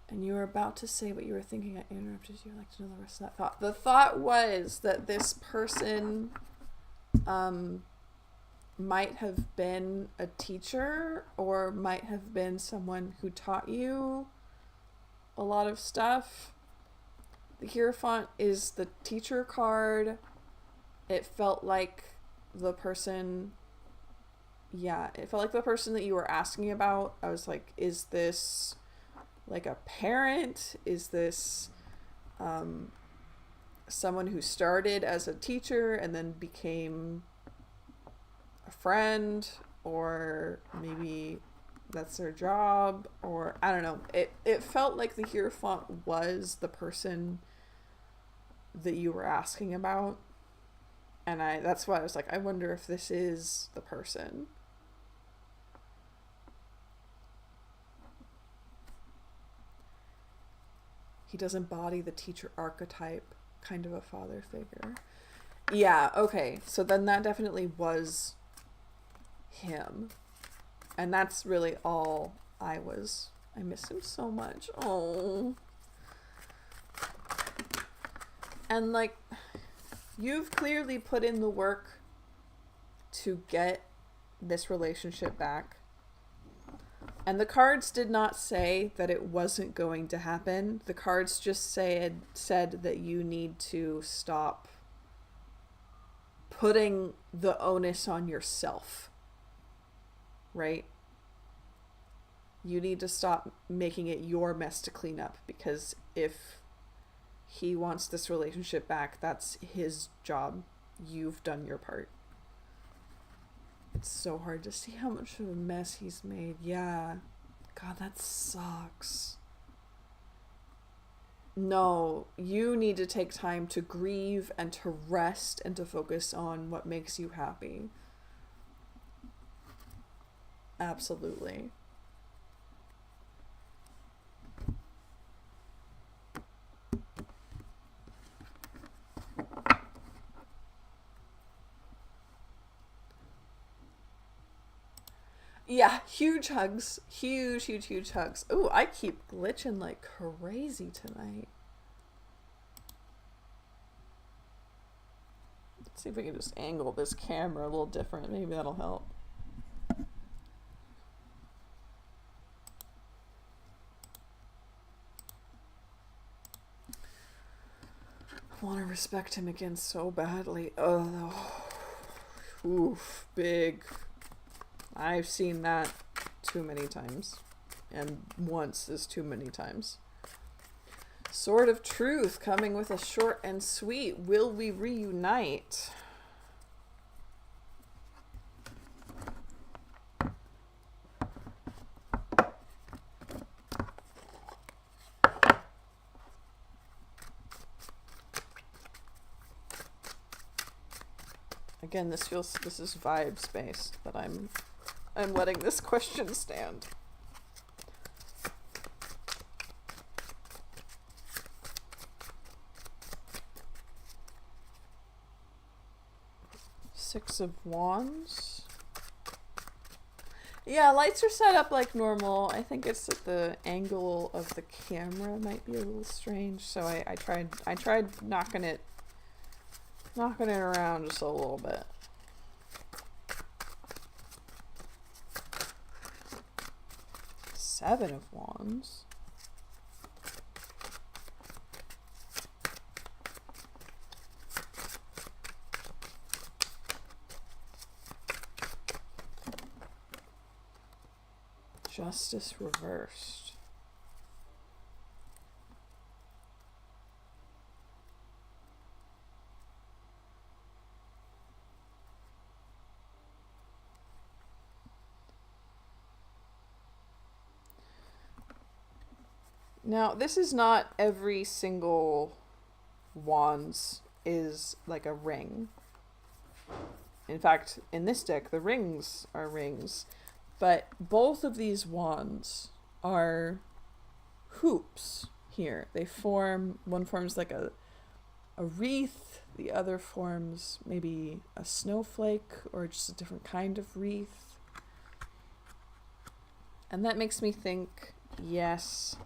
And you were about to say what you were thinking. I interrupted you. I'd like to know the rest of that thought. The thought was that this person might have been a teacher, or might have been someone who taught you a lot of stuff. The Hierophant is the teacher card. It felt like the person... Yeah, it felt like the person that you were asking about. I was like, is this like a parent? Is this someone who started as a teacher and then became a friend, or maybe that's their job, or I don't know. It felt like the Hierophant was the person that you were asking about, and that's why I was like, I wonder if this is the person. He does embody the teacher archetype, kind of a father figure. Yeah, okay. So then that definitely was him. And that's really all I miss him so much. Oh. And like, you've clearly put in the work to get this relationship back. And the cards did not say that it wasn't going to happen. The cards just said that you need to stop putting the onus on yourself. Right? You need to stop making it your mess to clean up, because if he wants this relationship back, that's his job. You've done your part. It's so hard to see how much of a mess he's made. Yeah. God, that sucks. No, you need to take time to grieve and to rest and to focus on what makes you happy. Absolutely. Yeah, huge hugs. Huge, huge, huge hugs. Ooh, I keep glitching like crazy tonight. Let's see if we can just angle this camera a little different. Maybe that'll help. I want to respect him again so badly. Oh, oof, big. I've seen that too many times. And once is too many times. Sword of Truth coming with a short and sweet. Will we reunite? Again, this is vibes based, but I'm letting this question stand. Six of Wands. Yeah, lights are set up like normal. I think it's that the angle of the camera might be a little strange, so I tried knocking it around just a little bit. Seven of Wands. Justice reversed. Now, this is not every single wands is like a ring. In fact, in this deck, the rings are rings. But both of these wands are hoops here. They form, one forms like a wreath, the other forms maybe a snowflake or just a different kind of wreath. And that makes me think, yes,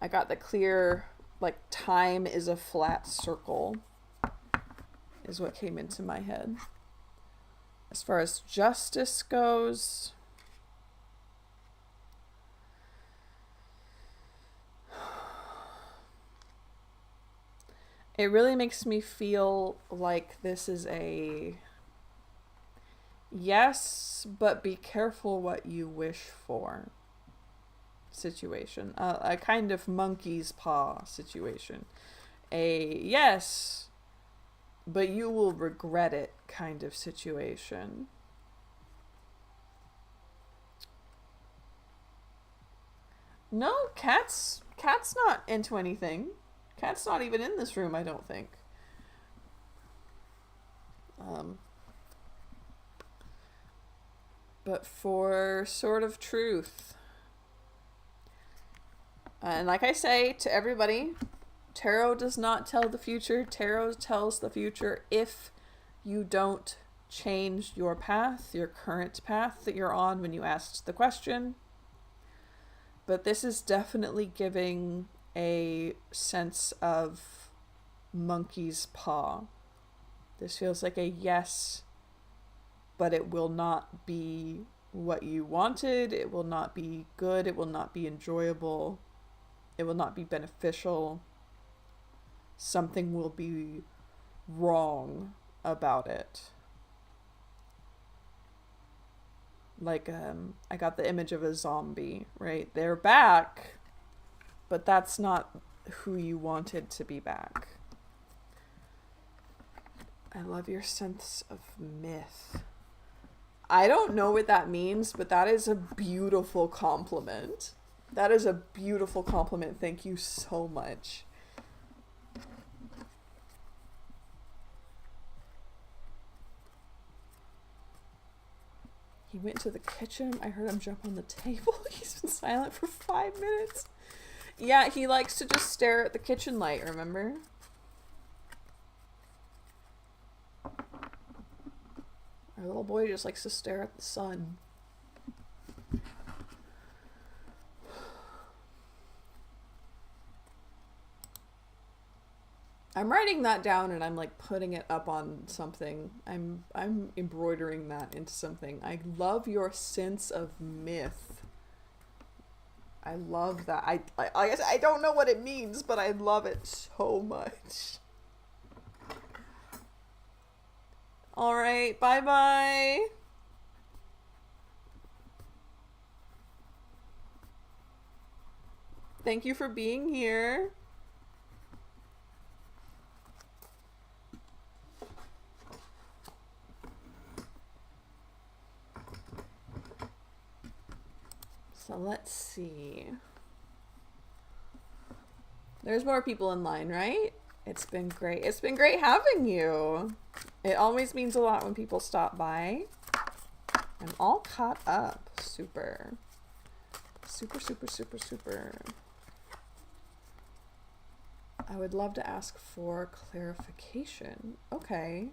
I got the clear, like, time is a flat circle is what came into my head. As far as justice goes, it really makes me feel like this is a yes, but be careful what you wish for situation. A kind of monkey's paw situation. A yes, but you will regret it kind of situation. No, Cat's not into anything. Cat's not even in this room, I don't think. But for Sword of Truth, and like I say to everybody, tarot does not tell the future. Tarot tells the future if you don't change your path, your current path that you're on when you asked the question. But this is definitely giving a sense of monkey's paw. This feels like a yes, but it will not be what you wanted. It will not be good. It will not be enjoyable. It will not be beneficial. Something will be wrong about it. Like, I got the image of a zombie, right? They're back, but that's not who you wanted to be back. I love your sense of myth. I don't know what that means, but that is a beautiful compliment. That is a beautiful compliment. Thank you so much. He went to the kitchen. I heard him jump on the table. He's been silent for 5 minutes. Yeah, he likes to just stare at the kitchen light, remember? Our little boy just likes to stare at the sun. I'm writing that down and I'm like putting it up on something. I'm embroidering that into something. I love your sense of myth. I love that. I guess I don't know what it means, but I love it so much. All right, bye-bye. Thank you for being here. So let's see. There's more people in line, right? It's been great. It's been great having you. It always means a lot when people stop by. I'm all caught up. Super. Super, super, super, super. I would love to ask for clarification. Okay.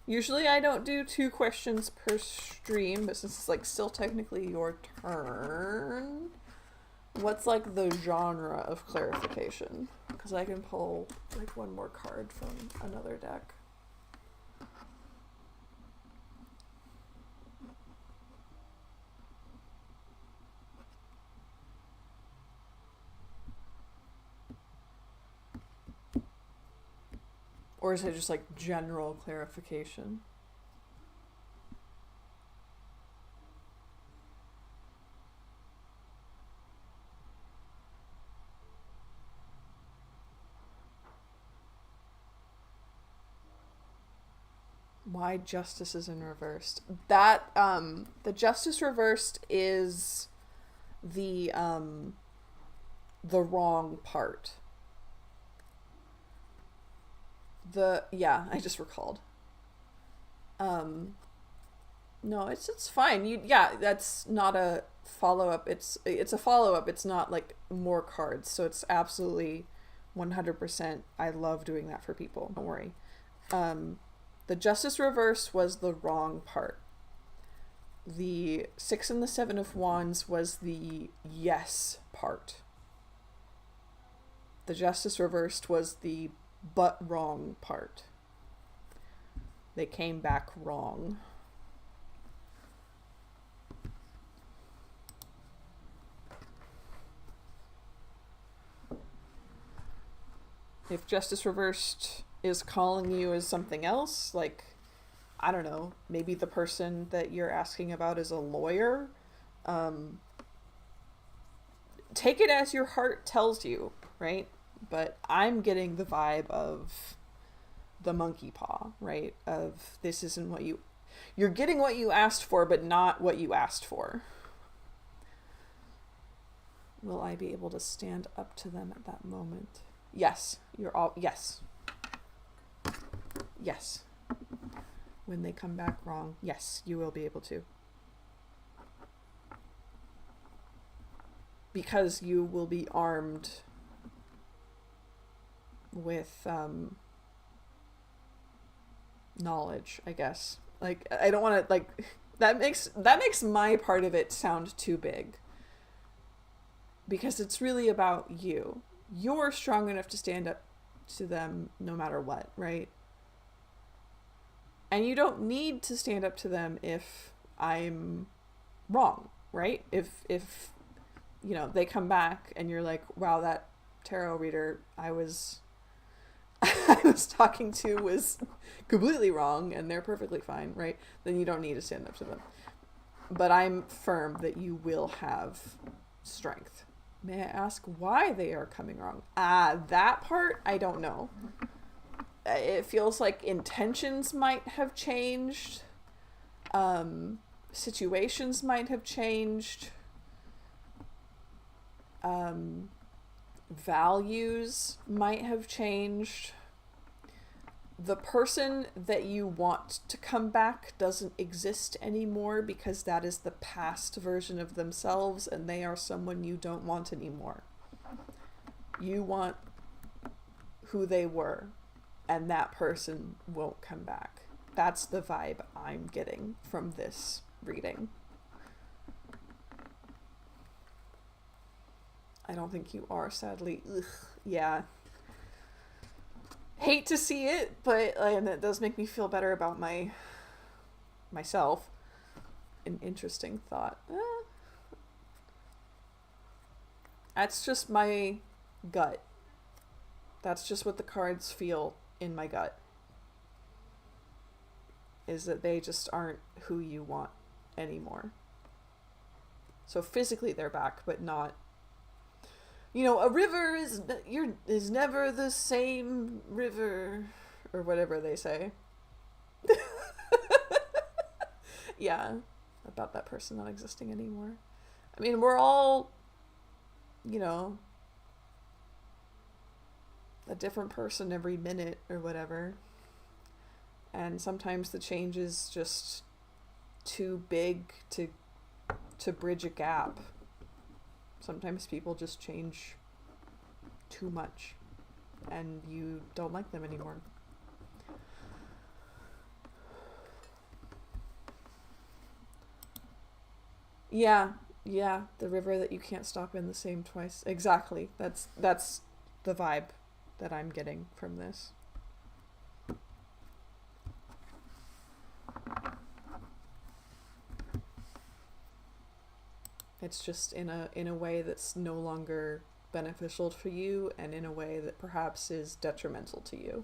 Usually I don't do 2 questions per stream, but since it's like still technically your turn, what's like the genre of clarification? Because I can pull like one more card from another deck. Or is it just like general clarification? Why justice is in reversed? That the justice reversed is the wrong part. Yeah, I just recalled. No, it's fine. That's not a follow-up. It's a follow-up. It's not like more cards. So it's absolutely 100%. I love doing that for people. Don't worry. The justice reverse was the wrong part. The 6 and the 7 of Wands was the yes part. The justice reversed was the but wrong part. They came back wrong. If justice reversed is calling you as something else, like, I don't know, maybe the person that you're asking about is a lawyer, take it as your heart tells you, right? But I'm getting the vibe of the monkey paw, right? Of this isn't what you're getting what you asked for, but not what you asked for. Will I be able to stand up to them at that moment? Yes, yes. Yes. When they come back wrong, yes, you will be able to. Because you will be armed with knowledge, I guess. Like, I don't want to, like, that makes my part of it sound too big. Because it's really about you. You're strong enough to stand up to them no matter what, right? And you don't need to stand up to them if I'm wrong, right? If you know, they come back and you're like, wow, that tarot reader I was talking to was completely wrong and they're perfectly fine, right? Then you don't need to stand up to them. But I'm firm that you will have strength. May I ask why they are coming wrong? That part, I don't know. It feels like intentions might have changed. Situations might have changed. Values might have changed. The person that you want to come back doesn't exist anymore because that is the past version of themselves and they are someone you don't want anymore. You want who they were, and that person won't come back. That's the vibe I'm getting from this reading. I don't think you are, sadly. Ugh, yeah. Hate to see it, but and it does make me feel better about myself. An interesting thought. That's just my gut. That's just what the cards feel in my gut. Is that they just aren't who you want anymore. So physically they're back, but not. You know, a river is never the same river, or whatever they say. Yeah, about that person not existing anymore. I mean, we're all, you know, a different person every minute or whatever. And sometimes the change is just too big to bridge a gap. Sometimes people just change too much and you don't like them anymore. Yeah, the river that you can't stop in the same twice. Exactly. That's the vibe that I'm getting from this. It's just in a way that's no longer beneficial for you, and in a way that perhaps is detrimental to you.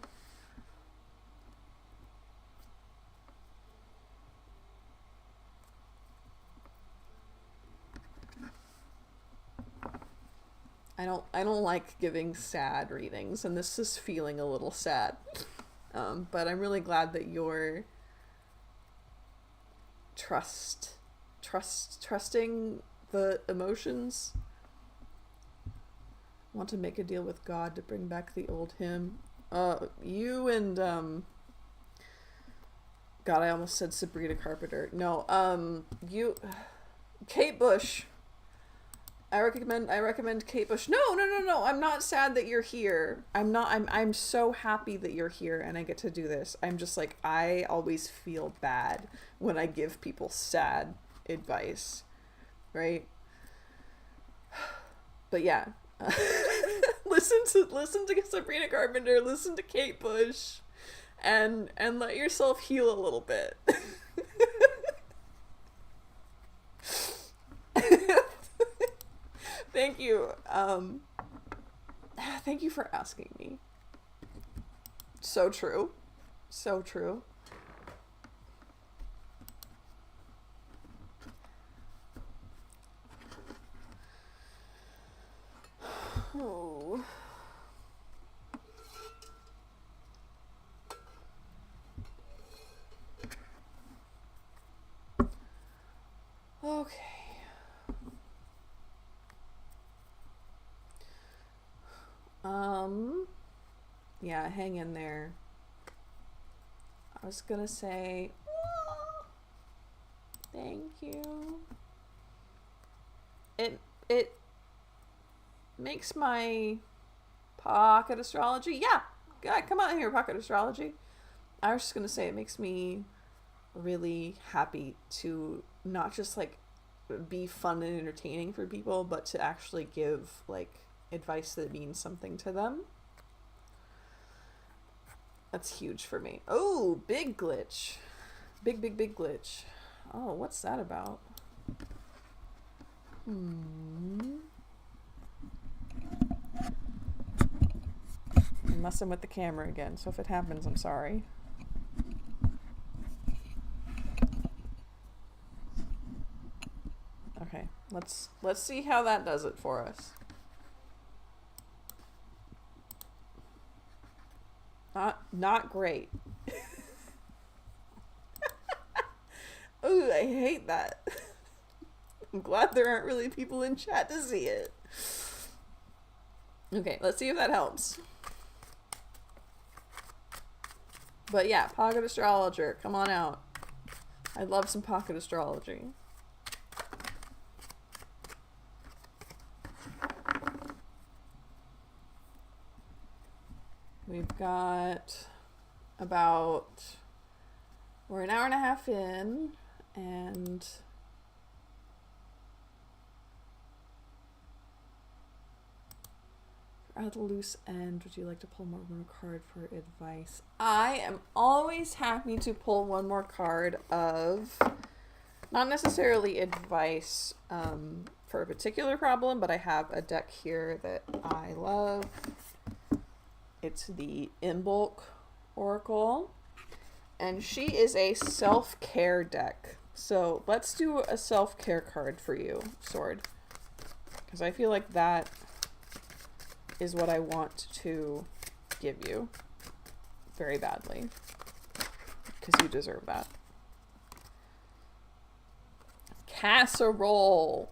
I don't like giving sad readings, and this is feeling a little sad. But I'm really glad that you're trusting the emotions. Want to make a deal with God to bring back the old hymn. You and God, I almost said Sabrina Carpenter. No, Kate Bush. I recommend Kate Bush. No. I'm not sad that you're here. I'm so happy that you're here and I get to do this. I'm just like, I always feel bad when I give people sad advice. Right? But yeah. Listen to Sabrina Carpenter, listen to Kate Bush, and let yourself heal a little bit. Thank you. Thank you for asking me. So true. So true. Oh. Okay. Yeah, hang in there. I was gonna say, thank you. It makes my pocket astrology. Yeah, come out here, pocket astrology. I was just gonna say it makes me really happy to not just like be fun and entertaining for people, but to actually give like advice that means something to them. That's huge for me. Oh, big glitch. Big glitch. Oh, what's that about? I'm messing with the camera again, so if it happens, I'm sorry. Okay, let's see how that does it for us. Not great. Ooh, I hate that. I'm glad there aren't really people in chat to see it. Okay, let's see if that helps. But yeah, pocket astrologer, come on out. I love some pocket astrology. We've got we're an hour and a half in, and at the loose end, would you like to pull more than a card for advice? I am always happy to pull one more card of, not necessarily advice for a particular problem, but I have a deck here that I love. It's the Imbolc Oracle, and she is a self-care deck. So let's do a self-care card for you, Sword, because I feel like that is what I want to give you very badly, because you deserve that. Casserole.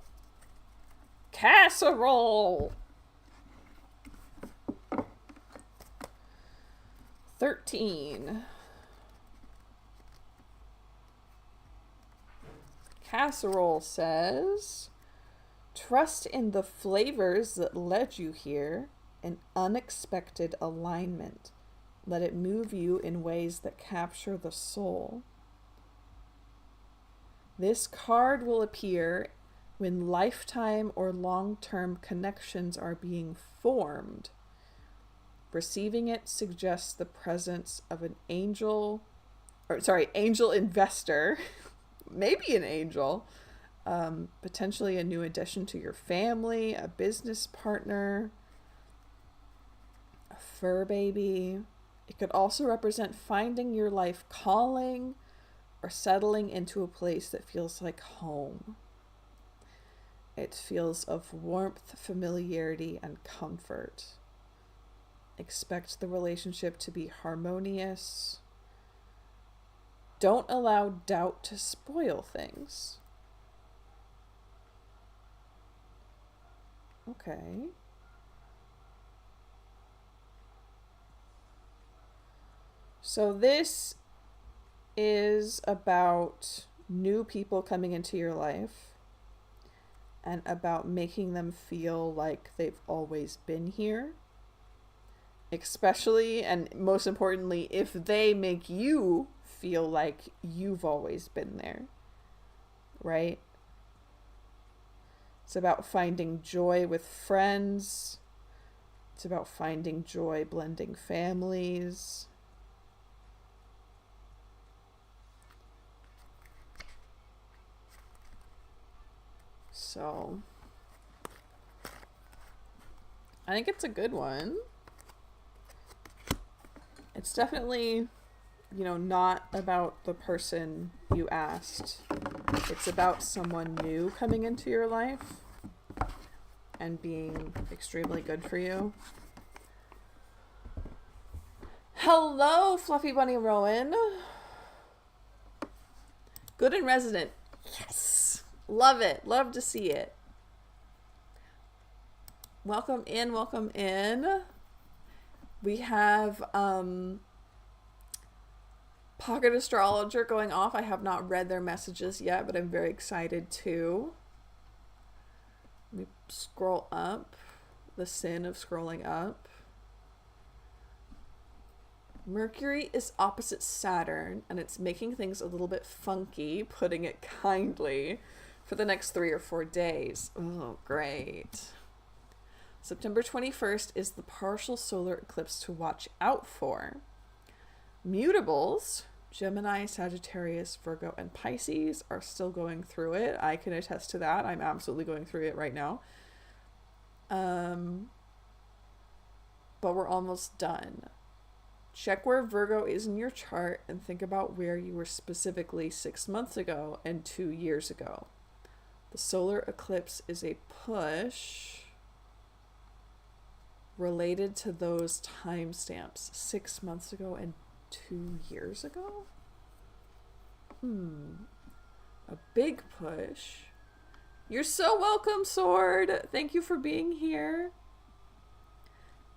13. Casserole says, trust in the flavors that led you here, an unexpected alignment. Let it move you in ways that capture the soul. This card will appear when lifetime or long-term connections are being formed. Receiving it suggests the presence of an angel investor, maybe an angel, potentially a new addition to your family, a business partner, a fur baby. It could also represent finding your life calling or settling into a place that feels like home. It feels of warmth, familiarity, and comfort. Expect the relationship to be harmonious. Don't allow doubt to spoil things. Okay. So this is about new people coming into your life and about making them feel like they've always been here. Especially, and most importantly, if they make you feel like you've always been there, right? It's about finding joy with friends. It's about finding joy blending families. So, I think it's a good one. It's definitely, not about the person you asked. It's about someone new coming into your life and being extremely good for you. Hello, Fluffy Bunny Rowan. Good and resident. Yes. Love it. Love to see it. Welcome in. Welcome in. We have Pocket Astrologer going off. I have not read their messages yet, but I'm very excited too. Let me scroll up. The sin of scrolling up. Mercury is opposite Saturn, and it's making things a little bit funky, putting it kindly, for the next 3 or 4 days. Oh, great. September 21st is the partial solar eclipse to watch out for. Mutables, Gemini, Sagittarius, Virgo, and Pisces are still going through it. I can attest to that. I'm absolutely going through it right now. But we're almost done. Check where Virgo is in your chart and think about where you were specifically 6 months ago and 2 years ago. The solar eclipse is a push related to those timestamps 6 months ago and 2 years ago? A big push. You're so welcome, Sword. Thank you for being here.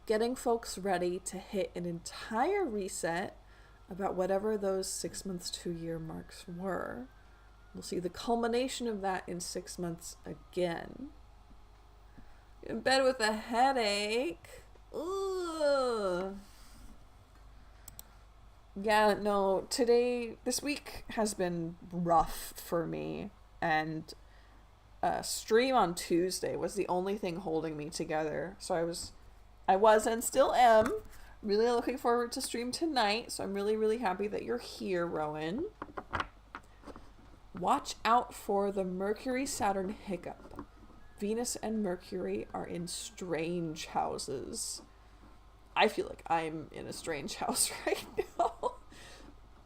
Getting folks ready to hit an entire reset about whatever those 6 months, 2 year marks were. We'll see the culmination of that in 6 months again. In bed with a headache. Ugh. Yeah, no, this week has been rough for me, and stream on Tuesday was the only thing holding me together. So I was and still am really looking forward to stream tonight. So I'm really, really happy that you're here, Rowan. Watch out for the Mercury-Saturn hiccup. Venus and Mercury are in strange houses. I feel like I'm in a strange house right now.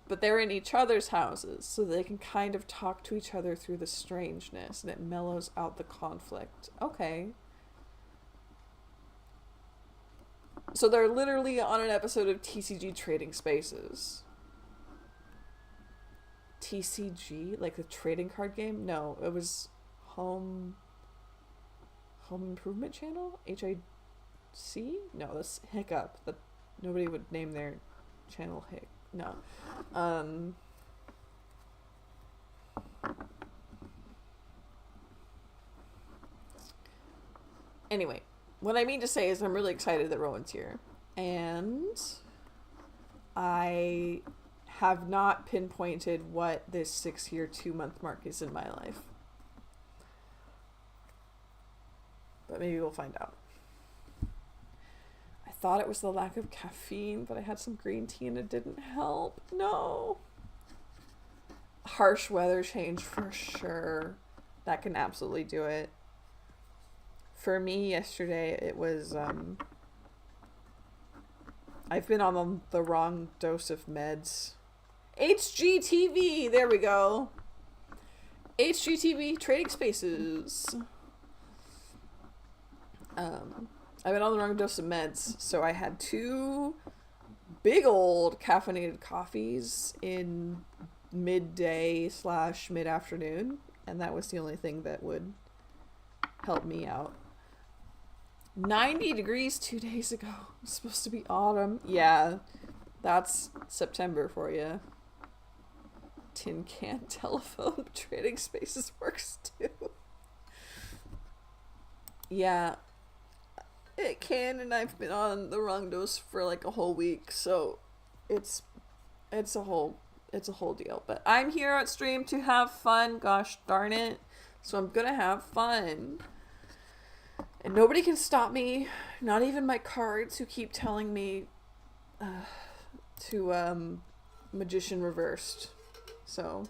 But they're in each other's houses, so they can kind of talk to each other through the strangeness, and it mellows out the conflict. Okay. So they're literally on an episode of TCG Trading Spaces. TCG? Like the trading card game? No, it was Home Improvement Channel? HIC? No, that's Hiccup. That nobody would name their channel Hic. No. Anyway, what I mean to say is I'm really excited that Rowan's here. And I have not pinpointed what this 6-year, 2-month mark is in my life. But maybe we'll find out. I thought it was the lack of caffeine, but I had some green tea and it didn't help. No. Harsh weather change for sure. That can absolutely do it. For me yesterday, it was, I've been on the wrong dose of meds. HGTV! There we go. HGTV Trading Spaces. I've been on the wrong dose of meds, so I had 2 big old caffeinated coffees in midday / mid-afternoon, and that was the only thing that would help me out. 90 degrees 2 days ago. It's supposed to be autumn. Yeah, that's September for you. Tin can telephone Trading Spaces works too. Yeah. It can, and I've been on the wrong dose for like a whole week, so it's a whole deal. But I'm here at stream to have fun, gosh darn it. So I'm gonna have fun. And nobody can stop me, not even my cards who keep telling me to magician reversed. So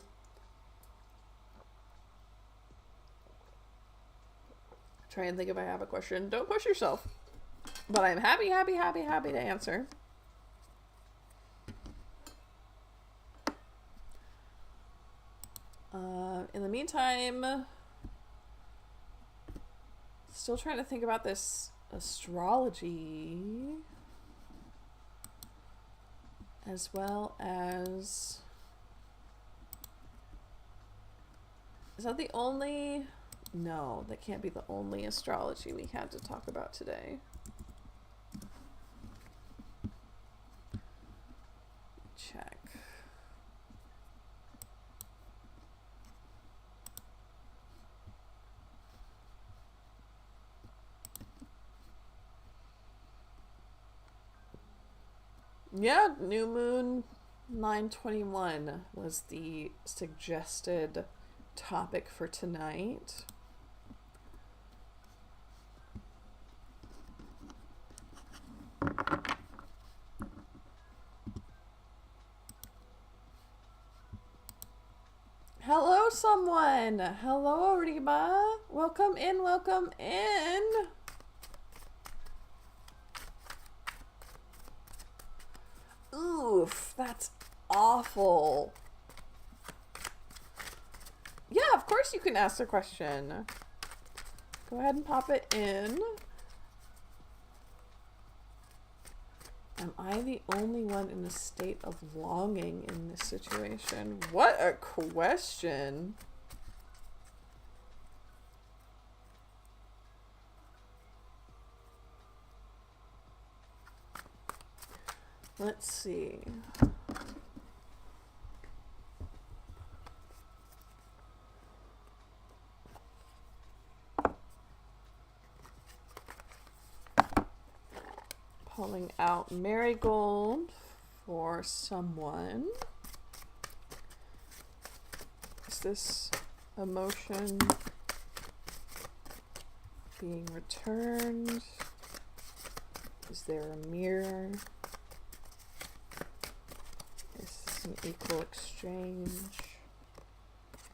try and think if I have a question. Don't push yourself. But I'm happy to answer. In the meantime, still trying to think about this astrology, as well as, is that the only, no, that can't be the only astrology we had to talk about today. Check. Yeah, new moon 9/21 was the suggested topic for tonight. Hello, someone. Hello, Reba. Welcome in, welcome in. Oof, that's awful. Yeah, of course you can ask a question. Go ahead and pop it in. Am I the only one in a state of longing in this situation? What a question. Let's see. Pulling out Marigold for someone. Is this emotion being returned? Is there a mirror? Is this an equal exchange?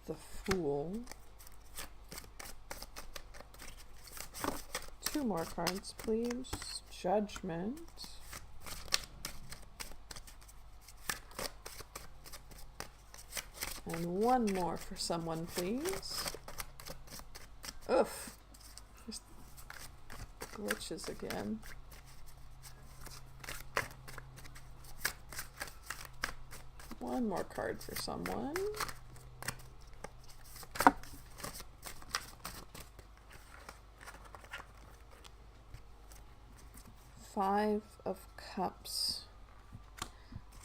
The Fool. 2 more cards, please. Judgment. And 1 more for someone, please. Oof. Just glitches again. One more card for someone. Five of Cups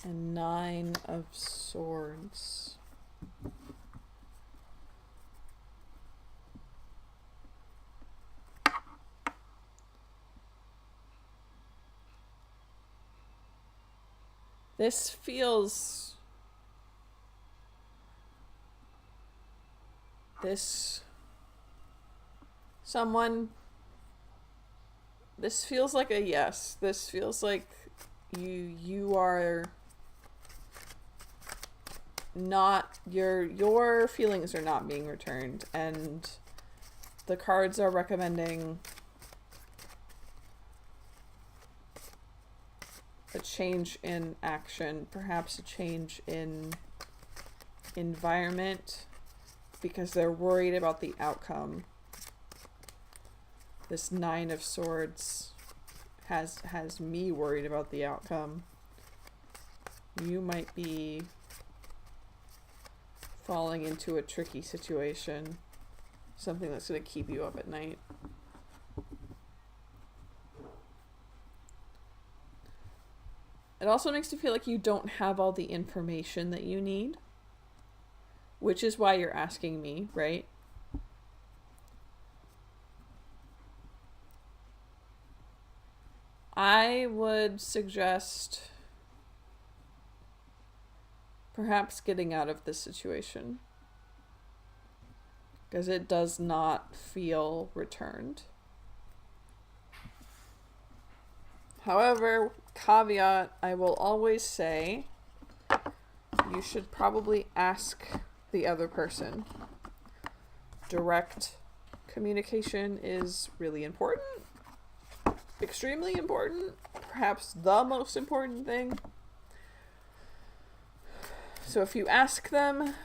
and 9 of Swords. This feels... This feels like a yes. This feels like you are not, your feelings are not being returned, and the cards are recommending a change in action, perhaps a change in environment, because they're worried about the outcome. This 9 of Swords has me worried about the outcome. You might be falling into a tricky situation, something that's going to keep you up at night. It also makes you feel like you don't have all the information that you need, which is why you're asking me, right? I would suggest perhaps getting out of this situation, because it does not feel returned. However, caveat, I will always say you should probably ask the other person. Direct communication is really important. Extremely important, perhaps the most important thing. So if you ask them,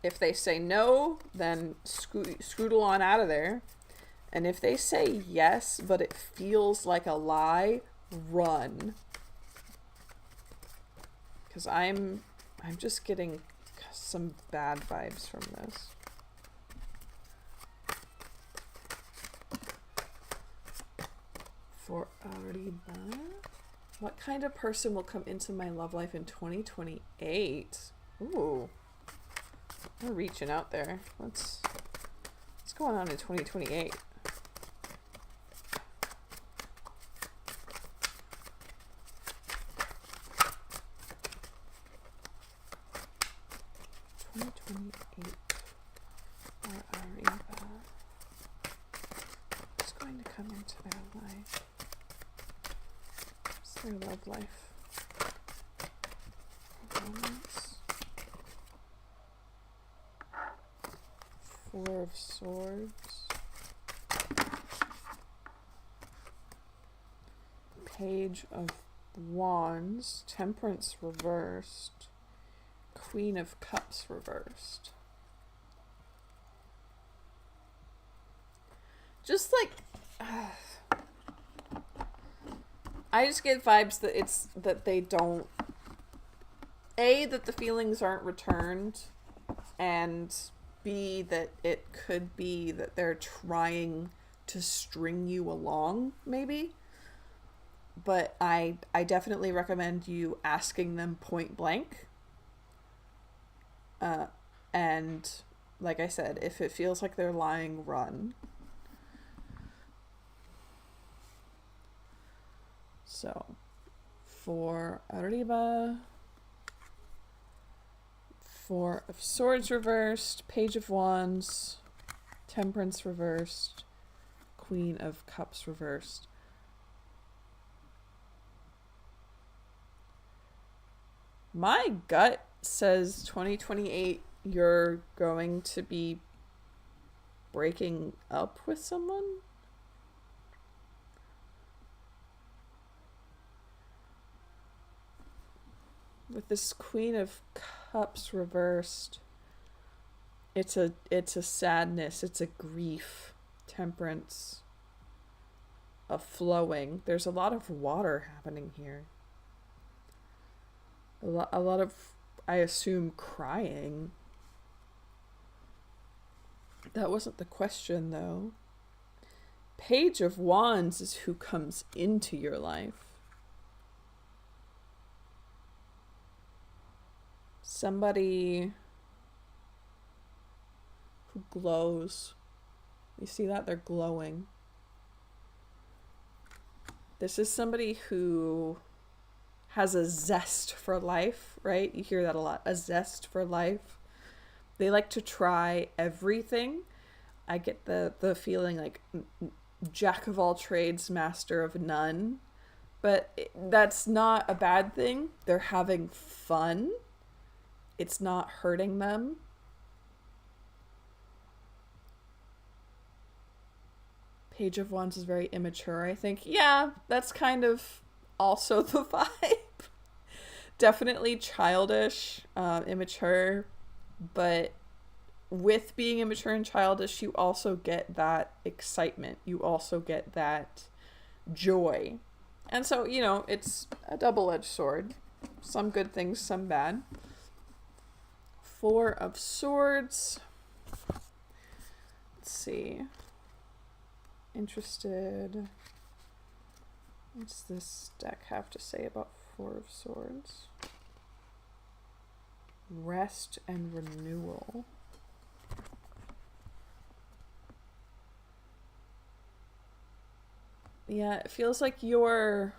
if they say no, then scootle on out of there. And if they say yes, but it feels like a lie, run. Because I'm just getting some bad vibes from this. For Ariba, what kind of person will come into my love life in 2028? Ooh, we're reaching out there. What's going on in 2028? Their love life. Romance. 4 of Swords. Page of Wands. Temperance reversed. Queen of Cups reversed. Just like, I just get vibes that it's that they don't, that the feelings aren't returned, and B, that it could be that they're trying to string you along, maybe. But I definitely recommend you asking them point blank. And like I said, if it feels like they're lying, run. So, for Arriba, Four of Swords reversed, Page of Wands, Temperance reversed, Queen of Cups reversed. My gut says 2028 you're going to be breaking up with someone. With this Queen of Cups reversed, it's a sadness, it's a grief, temperance, a flowing. There's a lot of water happening here. A lot of, I assume, crying. That wasn't the question, though. Page of Wands is who comes into your life. Somebody who glows. You see that? They're glowing. This is somebody who has a zest for life, right? You hear that a lot. A zest for life. They like to try everything. I get the feeling like jack of all trades, master of none. But that's not a bad thing. They're having fun. It's not hurting them. Page of Wands is very immature, I think. Yeah, that's kind of also the vibe. Definitely childish, immature, but with being immature and childish, you also get that excitement. You also get that joy. And so, you know, it's a double-edged sword. Some good things, some bad. Four of Swords. Let's see. Interested. What's this deck have to say about Four of Swords? Rest and renewal. Yeah, it feels like you're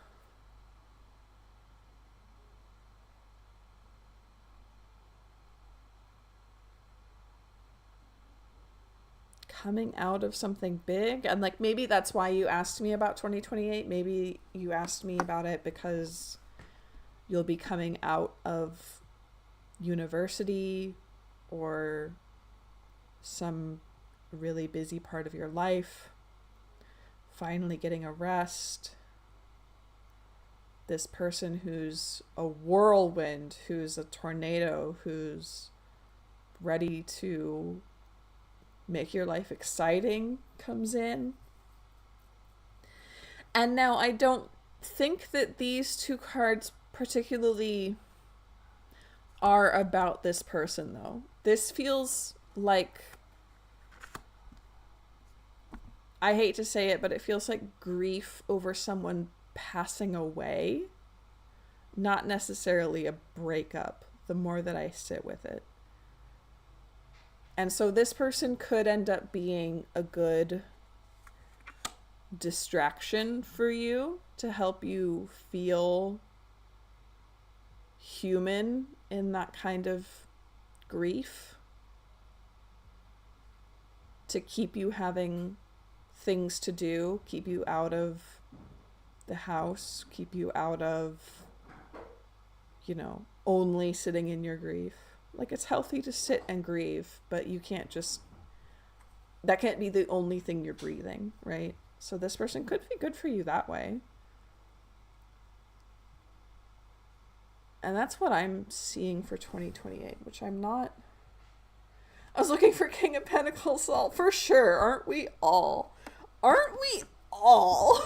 coming out of something big, and like maybe that's why you asked me about 2028. Maybe you asked me about it because you'll be coming out of university or some really busy part of your life, finally getting a rest. This person who's a whirlwind, who's a tornado, who's ready to make your life exciting comes in. And now I don't think that these two cards particularly are about this person, though. This feels like, I hate to say it, but it feels like grief over someone passing away, not necessarily a breakup, the more that I sit with it. And so this person could end up being a good distraction for you to help you feel human in that kind of grief, to keep you having things to do, keep you out of the house, keep you out of, you know, only sitting in your grief. Like, it's healthy to sit and grieve, but you can't just, that can't be the only thing you're breathing, right? So this person could be good for you that way. And that's what I'm seeing for 2028, which I'm not. I was looking for King of Pentacles for sure, aren't we all? Aren't we all?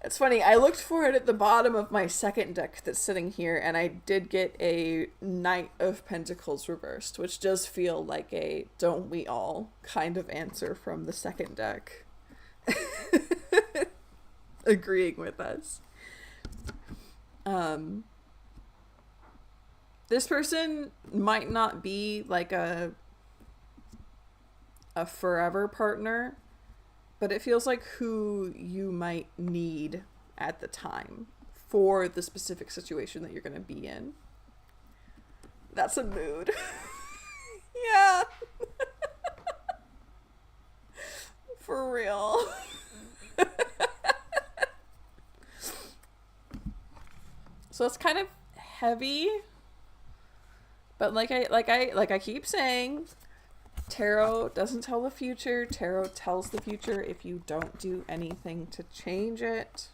It's funny, I looked for it at the bottom of my second deck that's sitting here, and I did get a Knight of Pentacles reversed, which does feel like a don't we all kind of answer from the second deck. Agreeing with us. This person might not be like a forever partner, but it feels like who you might need at the time for the specific situation that you're going to be in. That's a mood. Yeah. For real. So it's kind of heavy, but like I keep saying, tarot doesn't tell the future. Tarot tells the future if you don't do anything to change it.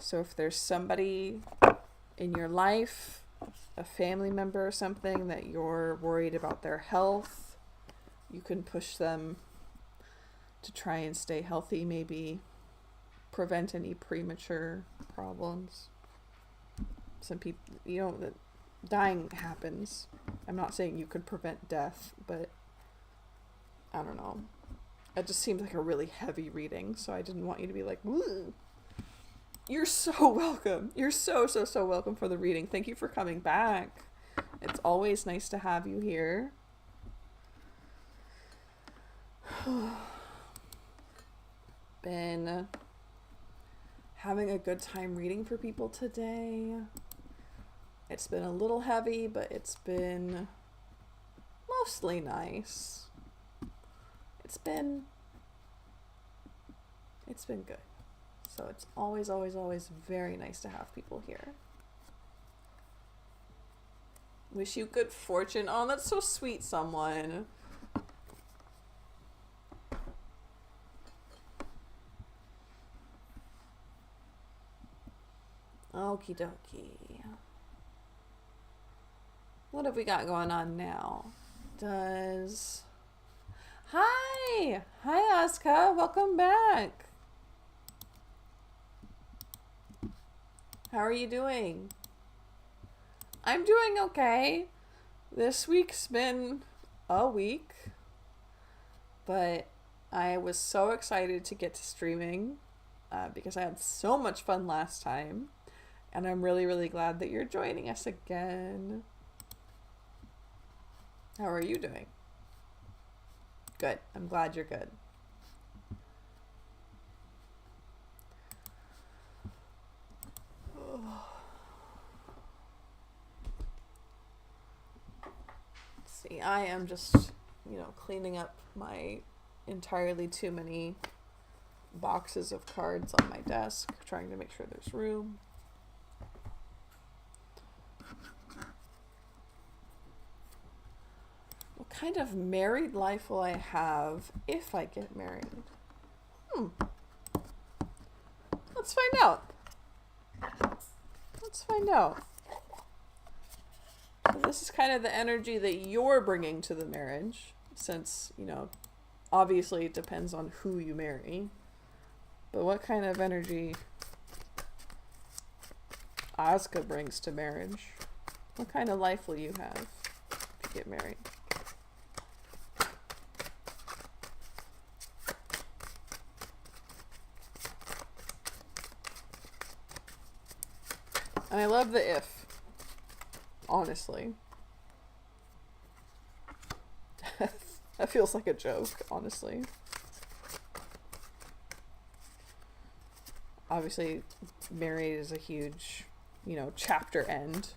So if there's somebody in your life, a family member or something, that you're worried about their health, you can push them to try and stay healthy, maybe prevent any premature problems. Some people, you know, dying happens. I'm not saying you could prevent death, but I don't know. It just seems like a really heavy reading, so I didn't want you to be like, woo. You're so welcome. You're so welcome for the reading. Thank you for coming back. It's always nice to have you here. Been having a good time reading for people today. It's been a little heavy, but it's been mostly nice. It's been good. So it's always very nice to have people here. Wish you good fortune. Oh, that's so sweet, someone. Okie dokie. What have we got going on now? Hi, Asuka. Welcome back. How are you doing? I'm doing okay. This week's been a week, but I was so excited to get to streaming because I had so much fun last time, and I'm really glad that you're joining us again. How are you doing? Good. I'm glad you're good. See, I am just, cleaning up my entirely too many boxes of cards on my desk, trying to make sure there's room. What kind of married life will I have if I get married? Let's find out. This is kind of the energy that you're bringing to the marriage, since, obviously it depends on who you marry. But what kind of energy Asuka brings to marriage? What kind of life will you have if you get married? And I love the if. Honestly. That feels like a joke, honestly. Obviously, married is a huge, chapter end.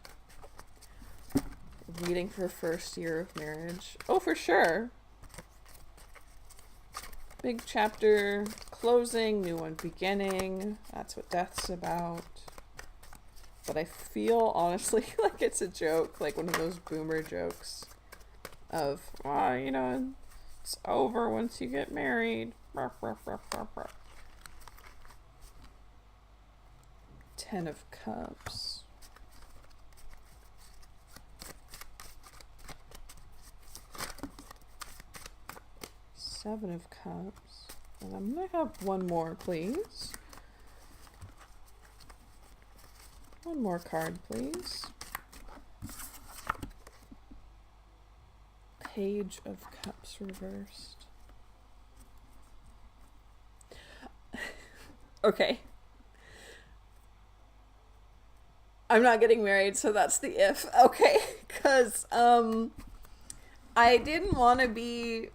Reading for first year of marriage. Oh, for sure. Big chapter, closing, new one beginning. That's what death's about. But I feel, honestly, like it's a joke, like one of those boomer jokes of, it's over once you get married. 10 of Cups. Seven of Cups. And I'm going to have one more, please. One more card, please. Page of Cups reversed. Okay. I'm not getting married, so that's the if. Okay, because I didn't want to be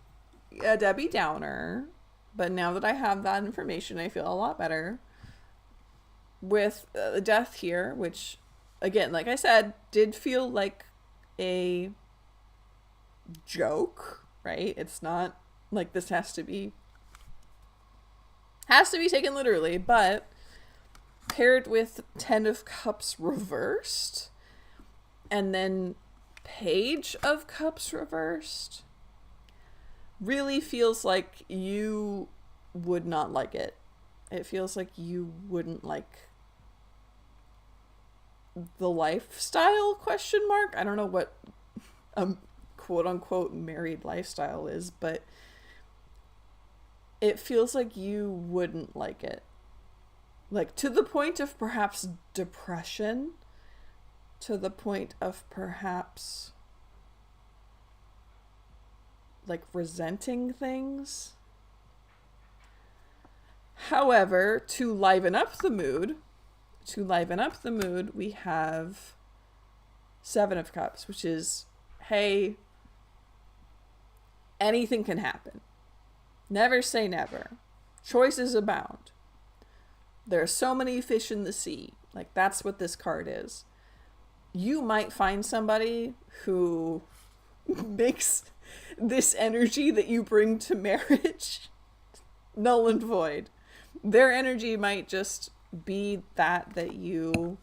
a Debbie Downer, but now that I have that information, I feel a lot better. With the death here, which, again, like I said, did feel like a joke, right? It's not like this has to be taken literally, but paired with Ten of Cups reversed and then Page of Cups reversed really feels like you would not like it. It feels like you wouldn't like the lifestyle ? I don't know what quote unquote married lifestyle is, but it feels like you wouldn't like it. Like, to the point of perhaps depression, to the point of perhaps like resenting things. However, to liven up the mood, we have Seven of Cups, which is, hey, anything can happen. Never say never. Choices abound. There are so many fish in the sea. Like, that's what this card is. You might find somebody who makes this energy that you bring to marriage null and void. Their energy might just be that you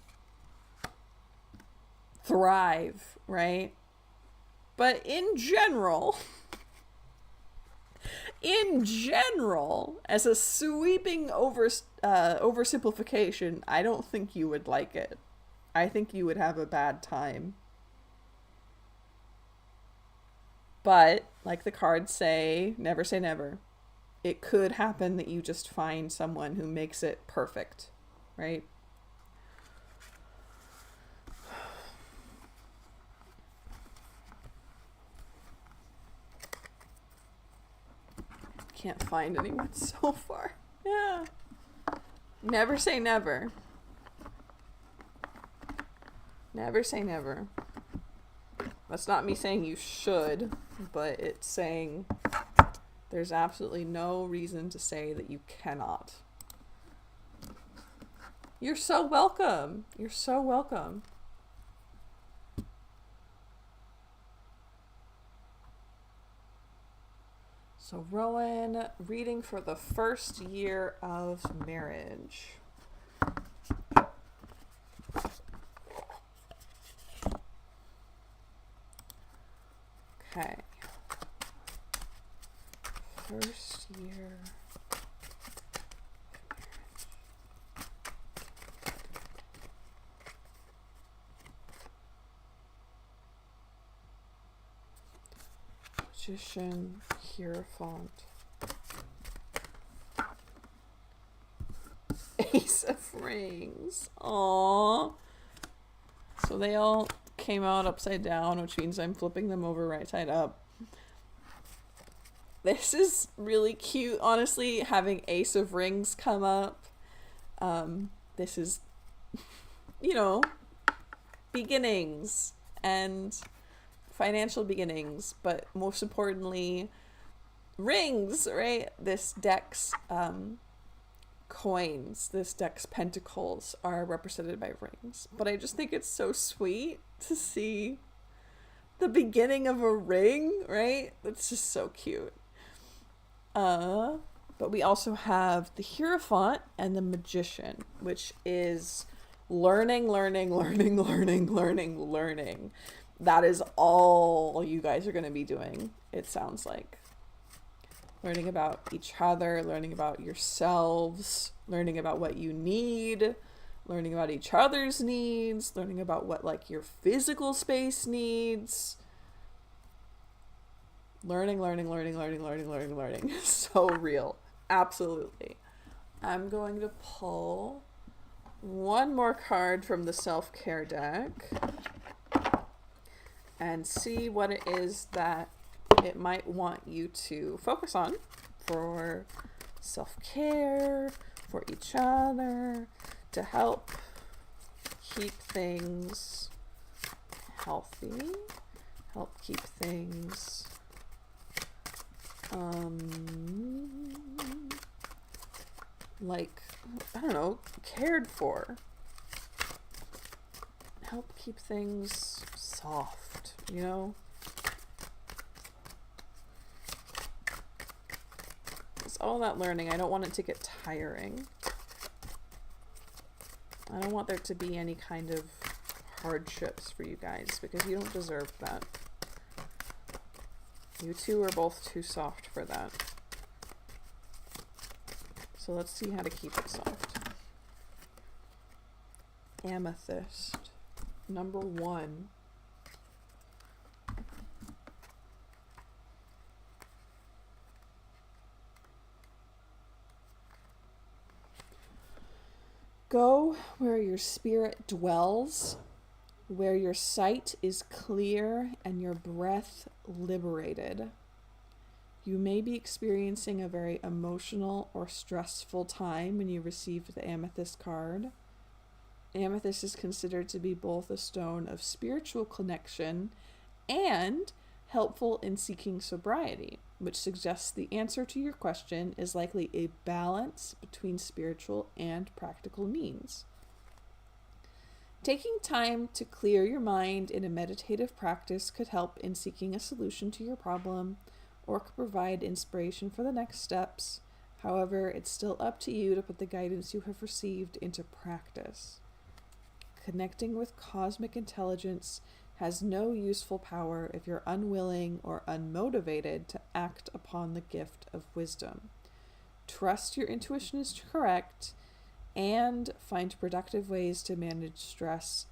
thrive, right? But in general, as a sweeping oversimplification, I don't think you would like it. I think you would have a bad time. But, like the cards say never. It could happen that you just find someone who makes it perfect, right? Can't find anyone so far. Yeah. Never say never. Never say never. That's not me saying you should, but it's saying there's absolutely no reason to say that you cannot. You're so welcome. You're so welcome. So Rowan, reading for the first year of marriage. Okay. First year. Magician, Hierophant. Ace of Rings. Aww. So they all came out upside down, which means I'm flipping them over right side up. This is really cute, honestly, having Ace of Rings come up. This is, beginnings and financial beginnings, but most importantly, rings, right? This deck's coins, this deck's pentacles are represented by rings. But I just think it's so sweet to see the beginning of a ring, right? That's just so cute. But we also have the Hierophant and the Magician, which is learning. That is all you guys are going to be doing, it sounds like. Learning about each other, learning about yourselves, learning about what you need, learning about each other's needs, learning about what, like, your physical space needs. Learning, learning, learning, learning, learning, learning, learning. So real. Absolutely. I'm going to pull one more card from the self-care deck and see what it is that it might want you to focus on for self-care, for each other, to help keep things healthy, help keep things like, I don't know, cared for. Help keep things soft, you know? It's all that learning. I don't want it to get tiring. I don't want there to be any kind of hardships for you guys, because you don't deserve that. You two are both too soft for that. So let's see how to keep it soft. Amethyst. Number 1. Go where your spirit dwells, where your sight is clear and your breath liberated. You may be experiencing a very emotional or stressful time when you receive the amethyst card. Amethyst is considered to be both a stone of spiritual connection and helpful in seeking sobriety, which suggests the answer to your question is likely a balance between spiritual and practical means. Taking time to clear your mind in a meditative practice could help in seeking a solution to your problem, or could provide inspiration for the next steps. However, it's still up to you to put the guidance you have received into practice. Connecting with cosmic intelligence has no useful power if you're unwilling or unmotivated to act upon the gift of wisdom. Trust your intuition is correct and find productive ways to manage stress.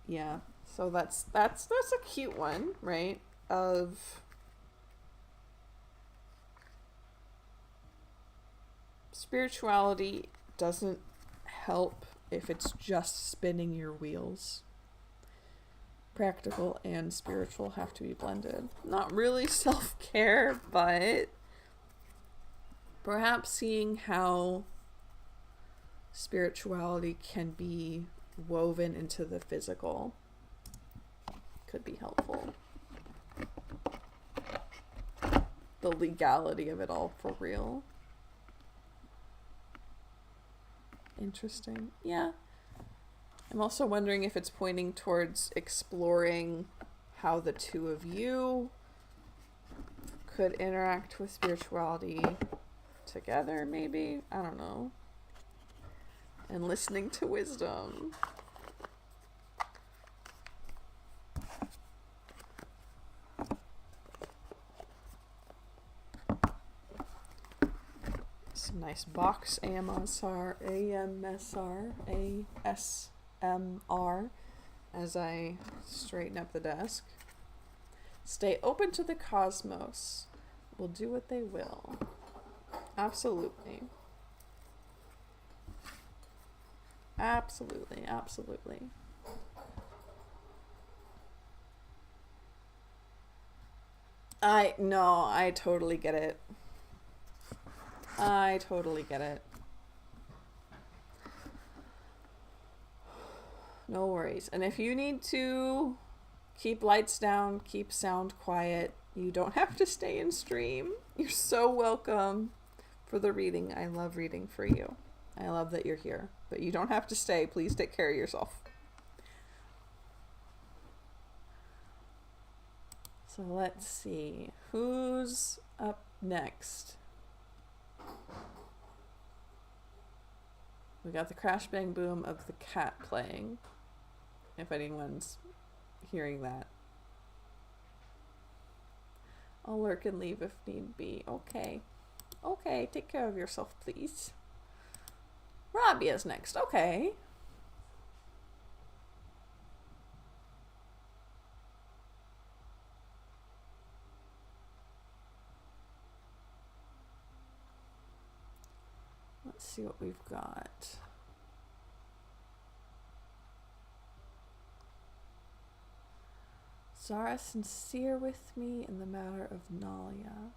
Yeah, so that's a cute one, right? Of spirituality doesn't help if it's just spinning your wheels. Practical and spiritual have to be blended. Not really self-care, but perhaps seeing how spirituality can be woven into the physical could be helpful. The legality of it all for real. Interesting. Yeah. I'm also wondering if it's pointing towards exploring how the two of you could interact with spirituality together, maybe? I don't know. And listening to wisdom. Some nice box AMSR, ASMR, as I straighten up the desk. Stay open to the cosmos. Will do what they will. Absolutely. Absolutely, absolutely. I totally get it. I totally get it. No worries. And if you need to keep lights down, keep sound quiet, you don't have to stay in stream. You're so welcome for the reading. I love reading for you. I love that you're here. But you don't have to stay. Please take care of yourself. So let's see. Who's up next? We got the crash bang boom of the cat playing, if anyone's hearing that. I'll lurk and leave if need be. Okay. Okay, take care of yourself, please. Rabia is next. Okay. see what we've got. Zara sincere with me in the matter of Nalia?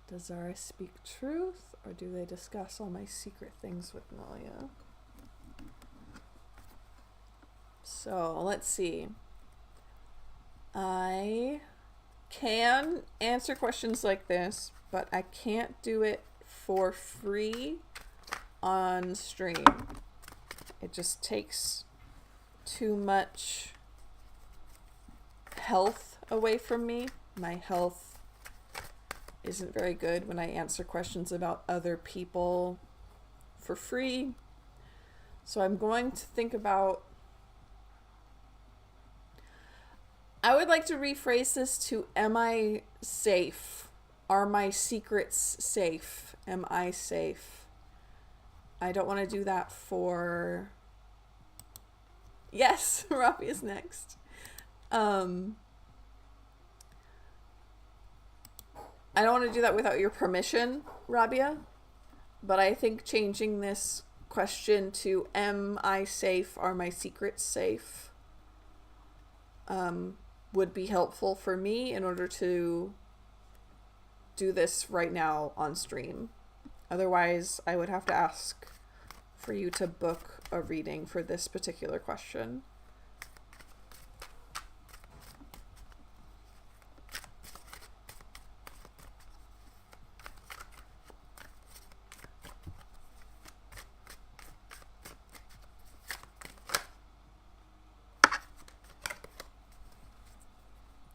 Does Zara speak truth, or do they discuss all my secret things with Nalia? So, let's see. I can answer questions like this, but I can't do it for free on stream. It just takes too much health away from me. My health isn't very good when I answer questions about other people for free. So I'm going to think about... I would like to rephrase this to, am I safe? Are my secrets safe? Am I safe? I don't want to do that for... Yes, Rafi is next. I don't want to do that without your permission, Rabia, but I think changing this question to, am I safe? Are my secrets safe? Would be helpful for me in order to do this right now on stream. Otherwise, I would have to ask for you to book a reading for this particular question.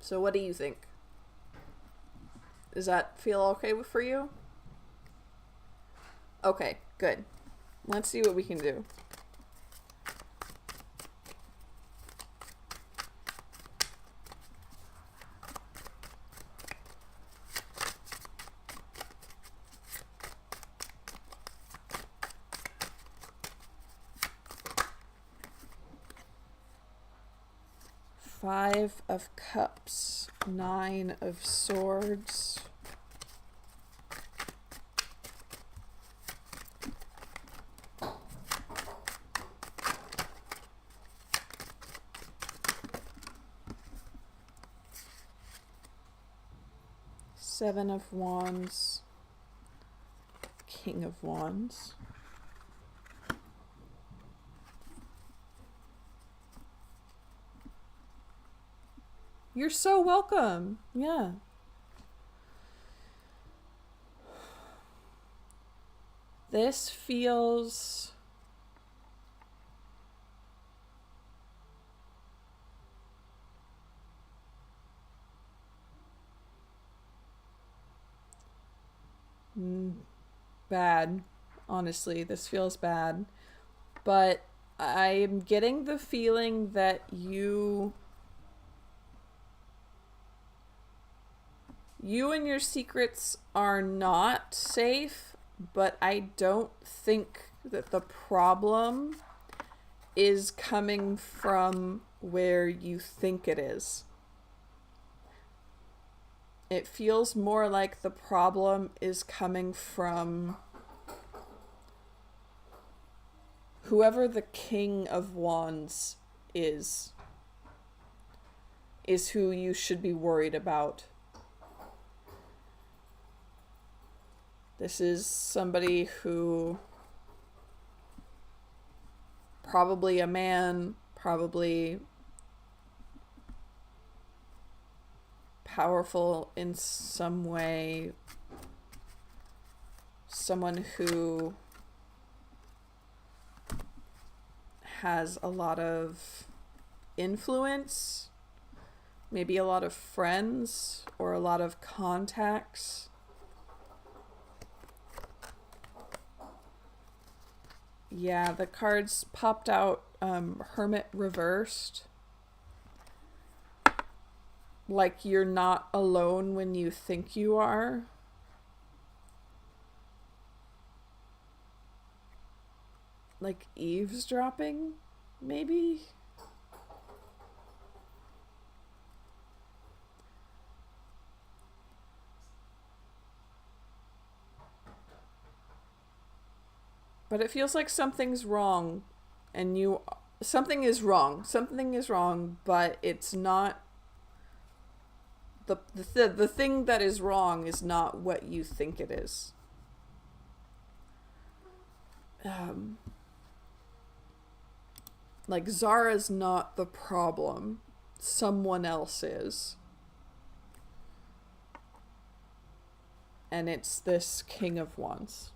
So what do you think? Does that feel okay for you? Okay, good. Let's see what we can do. Five of Cups, Nine of Swords. Seven of Wands, King of Wands. You're so welcome. Yeah. This feels... bad. Honestly, this feels bad. But I'm getting the feeling that you and your secrets are not safe, but I don't think that the problem is coming from where you think it is. It feels more like the problem is coming from whoever the King of Wands is who you should be worried about. This is somebody who, probably a man, probably powerful in some way, someone who has a lot of influence, maybe a lot of friends or a lot of contacts. Yeah, the cards popped out, Hermit reversed. Like you're not alone when you think you are. Like eavesdropping, maybe? But it feels like something's wrong, and something is wrong, but it's not the thing that is wrong is not what you think it is. Like, Zara's not the problem. Someone else is. And it's this King of Wands.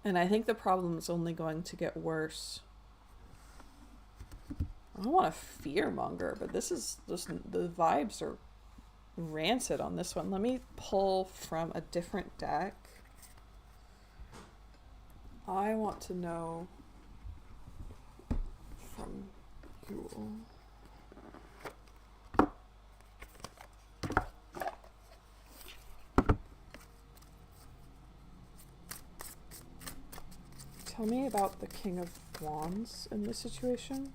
And I think the problem is only going to get worse. I don't want to fearmonger, but this is just, the vibes are rancid on this one. Let me pull from a different deck. I want to know from you. Tell me about the King of Wands in this situation.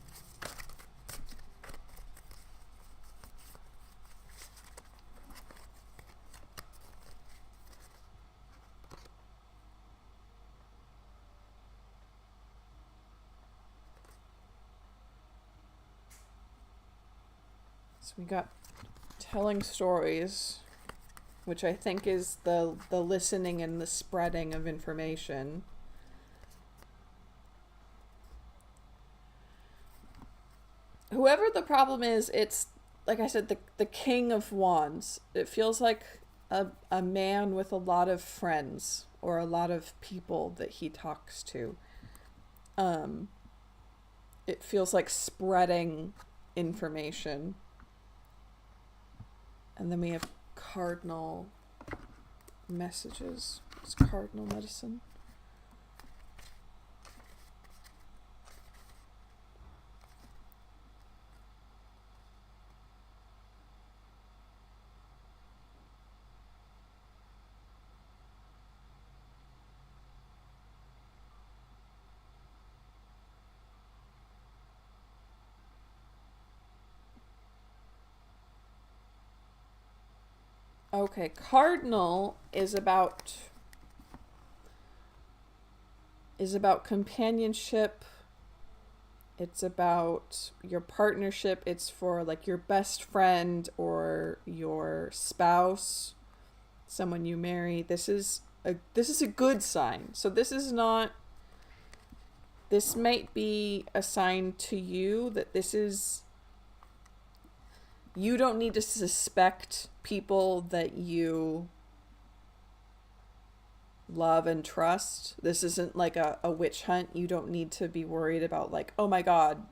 So we got telling stories, which I think is the listening and the spreading of information. Whoever the problem is, it's, like I said, the King of Wands. It feels like a man with a lot of friends or a lot of people that he talks to. It feels like spreading information. And then we have cardinal messages. It's cardinal medicine. Okay, cardinal is about companionship. It's about your partnership. It's for like your best friend or your spouse, someone you marry. This is a good sign. So this might be a sign to you that you don't need to suspect people that you love and trust. This isn't like a witch hunt. You don't need to be worried about like, oh my God,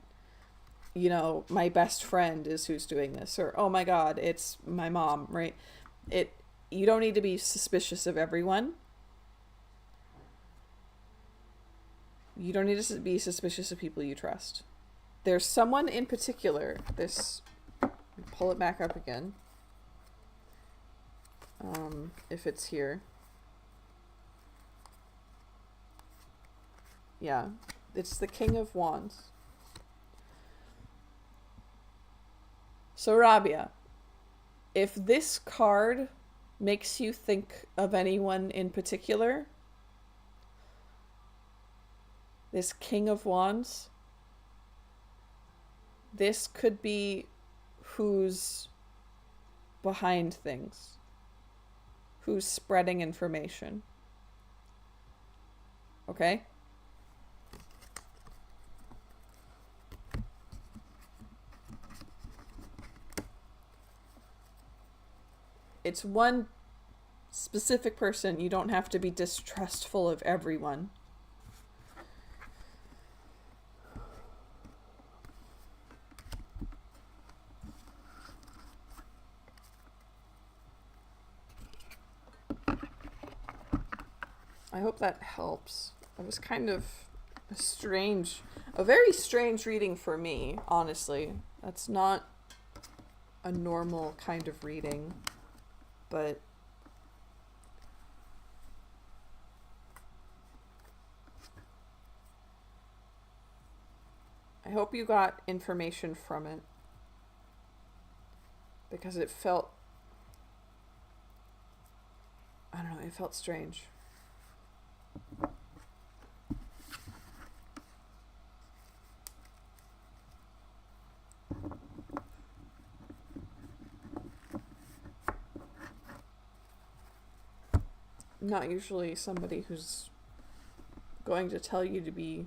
my best friend is who's doing this, or oh my God, it's my mom, right? You don't need to be suspicious of everyone. You don't need to be suspicious of people you trust. There's someone in particular, pull it back up again. If it's here. Yeah, it's the King of Wands. So Rabia, if this card makes you think of anyone in particular, this King of Wands, this could be who's behind things, who's spreading information. Okay? It's one specific person. You don't have to be distrustful of everyone. I hope that helps. It was kind of a very strange reading for me, honestly. That's not a normal kind of reading, but I hope you got information from it. because it felt, I don't know, it felt strange. Not usually somebody who's going to tell you to be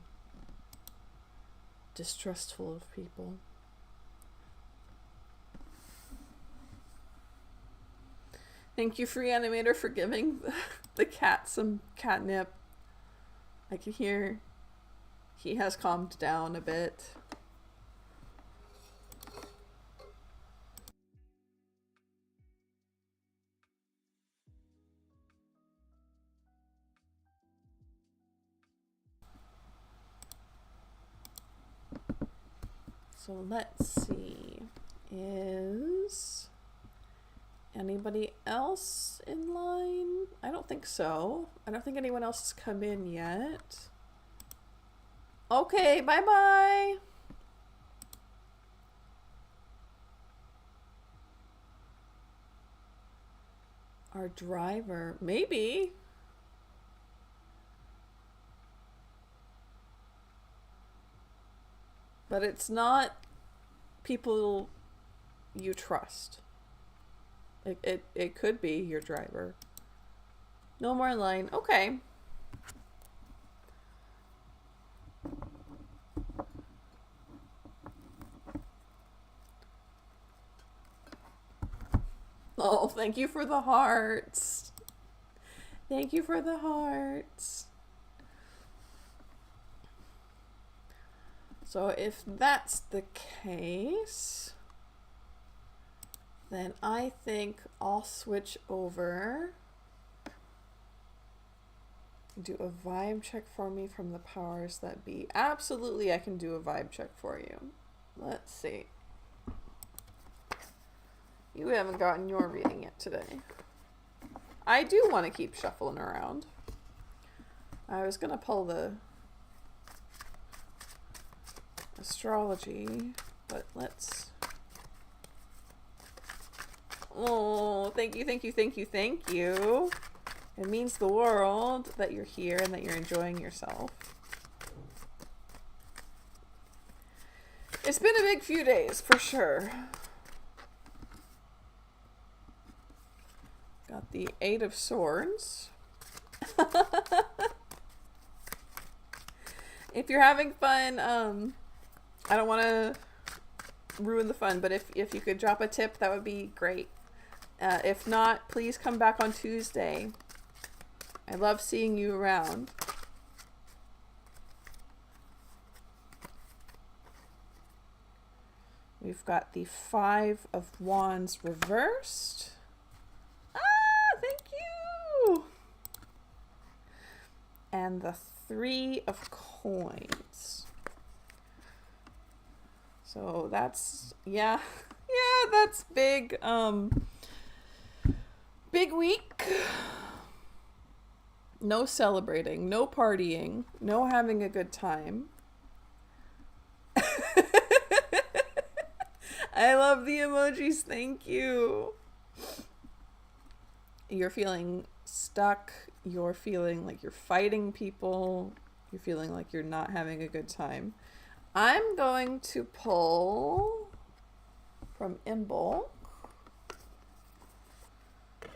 distrustful of people. Thank you, Free Animator, for giving the cat some catnip. I can hear he has calmed down a bit. So let's see, is anybody else in line? I don't think so. I don't think anyone else has come in yet. Okay, bye-bye. Our driver, maybe. But it's not people you trust. It could be your driver. No more line. Okay. Oh, thank you for the hearts. Thank you for the hearts. So if that's the case, then I think I'll switch over. Do a vibe check for me from the powers that be. Absolutely, I can do a vibe check for you. Let's see. You haven't gotten your reading yet today. I do want to keep shuffling around. I was going to pull the astrology, but let's... Oh, thank you, thank you, thank you, thank you. It means the world that you're here and that you're enjoying yourself. It's been a big few days, for sure. Got the 8 of Swords. If you're having fun, I don't want to ruin the fun, but if you could drop a tip, that would be great. If not, please come back on Tuesday. I love seeing you around. We've got the 5 of Wands reversed. Ah, thank you! And the 3 of Coins. So that's, yeah, that's big, big week. No celebrating, no partying, no having a good time. I love the emojis, thank you. You're feeling stuck, you're feeling like you're fighting people, you're feeling like you're not having a good time. I'm going to pull from Imbolc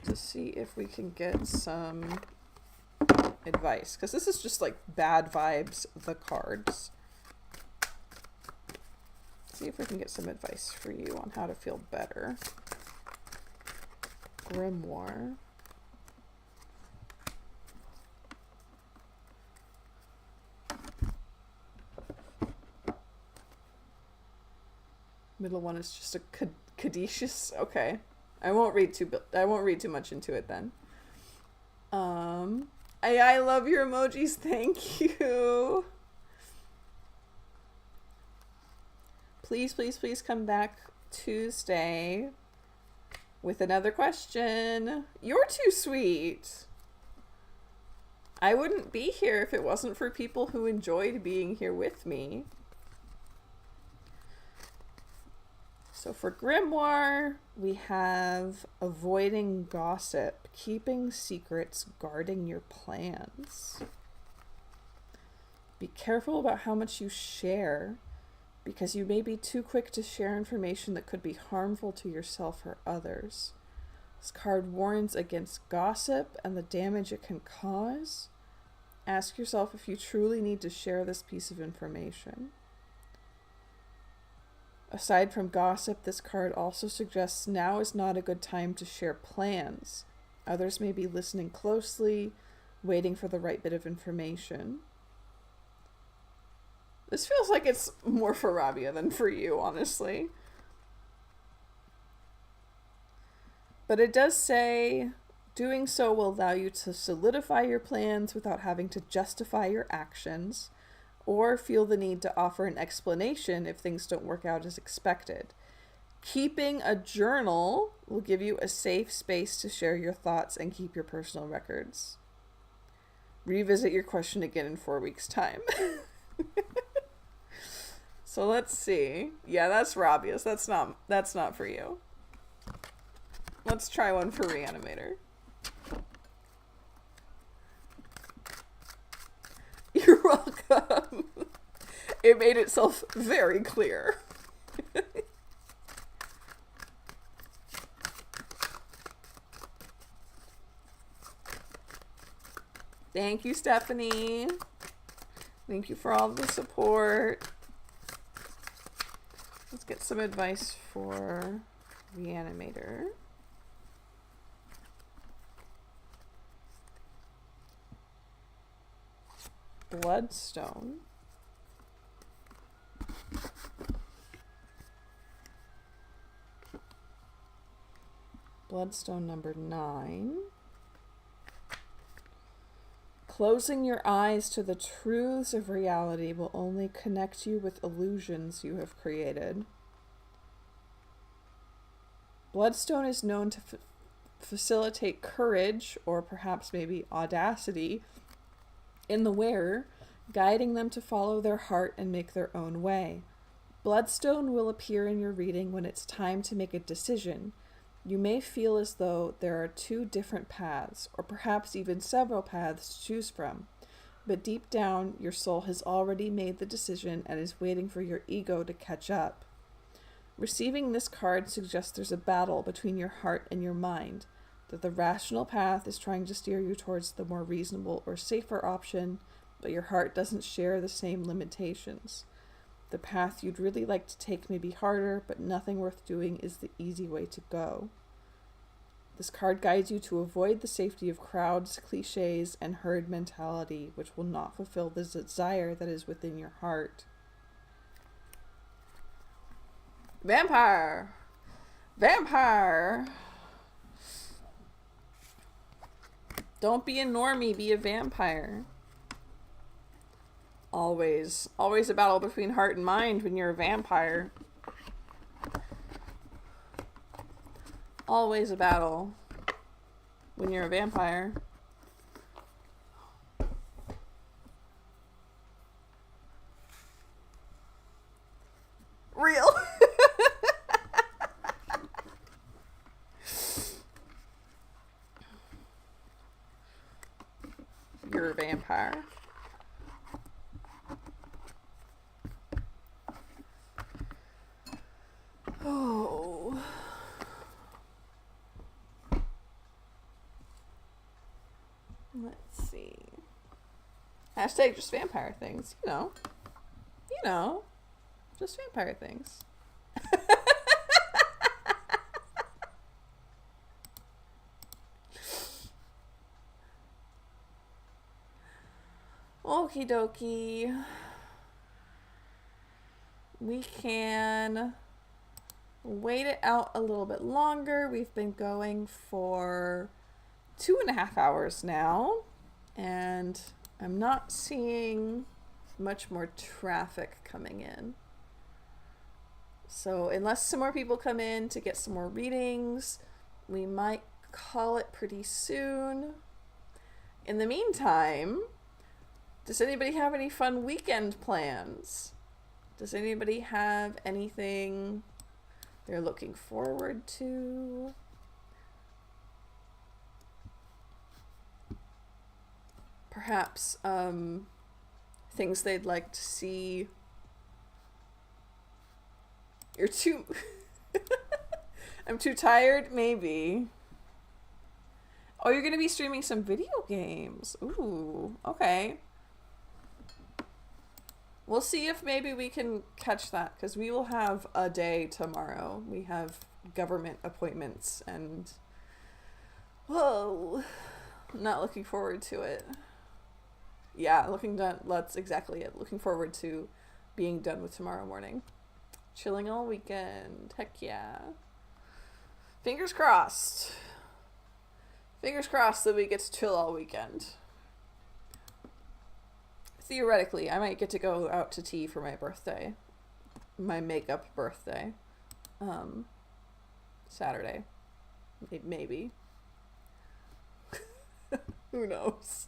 to see if we can get some advice, because this is just like bad vibes, the cards. See if we can get some advice for you on how to feel better. Grimoire. Middle one is just a caduceus. Okay, I won't read too much into it then. I love your emojis. Thank you. Please, please, please come back Tuesday with another question. You're too sweet. I wouldn't be here if it wasn't for people who enjoyed being here with me. So for Grimoire, we have avoiding gossip, keeping secrets, guarding your plans. Be careful about how much you share, because you may be too quick to share information that could be harmful to yourself or others. This card warns against gossip and the damage it can cause. Ask yourself if you truly need to share this piece of information. Aside from gossip, this card also suggests now is not a good time to share plans. Others may be listening closely, waiting for the right bit of information. This feels like it's more for Rabia than for you, honestly. But it does say, doing so will allow you to solidify your plans without having to justify your actions, or feel the need to offer an explanation if things don't work out as expected. Keeping a journal will give you a safe space to share your thoughts and keep your personal records. Revisit your question again in 4 weeks' time. So let's see. Yeah, that's Rabia's. That's not for you. Let's try one for Reanimator. You're welcome. It made itself very clear. Thank you, Stephanie. Thank you for all the support. Let's get some advice for Reanimator. Bloodstone. Bloodstone number 9. Closing your eyes to the truths of reality will only connect you with illusions you have created. Bloodstone is known to facilitate courage, or perhaps maybe audacity, in the wearer, guiding them to follow their heart and make their own way. Bloodstone will appear in your reading when it's time to make a decision. You may feel as though there are 2 different paths, or perhaps even several paths to choose from. But deep down, your soul has already made the decision and is waiting for your ego to catch up. Receiving this card suggests there's a battle between your heart and your mind, that the rational path is trying to steer you towards the more reasonable or safer option, but your heart doesn't share the same limitations. The path you'd really like to take may be harder, but nothing worth doing is the easy way to go. This card guides you to avoid the safety of crowds, cliches, and herd mentality, which will not fulfill the desire that is within your heart. Vampire! Vampire! Don't be a normie, be a vampire. Always a battle between heart and mind when you're a vampire. Always a battle when you're a vampire. Real. You're a vampire. Oh. Let's see. Hashtag just vampire things. You know, just vampire things. Okie dokie. We can wait it out a little bit longer. We've been going for 2.5 hours now, and I'm not seeing much more traffic coming in. So unless some more people come in to get some more readings, we might call it pretty soon. In the meantime, does anybody have any fun weekend plans? Does anybody have anything they're looking forward to. Perhaps things they'd like to see. You're too... I'm too tired? Maybe. Oh, you're going to be streaming some video games. Ooh, okay. We'll see if maybe we can catch that, because we will have a day tomorrow. We have government appointments, and... whoa. I'm not looking forward to it. Yeah, that's exactly it. Looking forward to being done with tomorrow morning. Chilling all weekend. Heck yeah. Fingers crossed. Fingers crossed that we get to chill all weekend. Theoretically, I might get to go out to tea for my birthday. My makeup birthday. Saturday. Maybe. Who knows?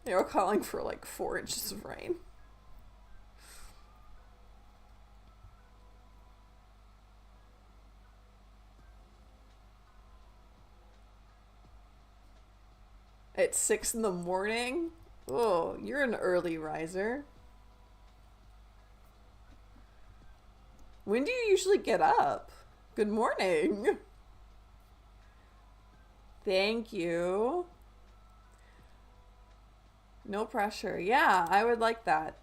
They were calling for like 4 inches of rain. At 6 in the morning? Oh, you're an early riser. When do you usually get up? Good morning. Thank you. No pressure. Yeah, I would like that.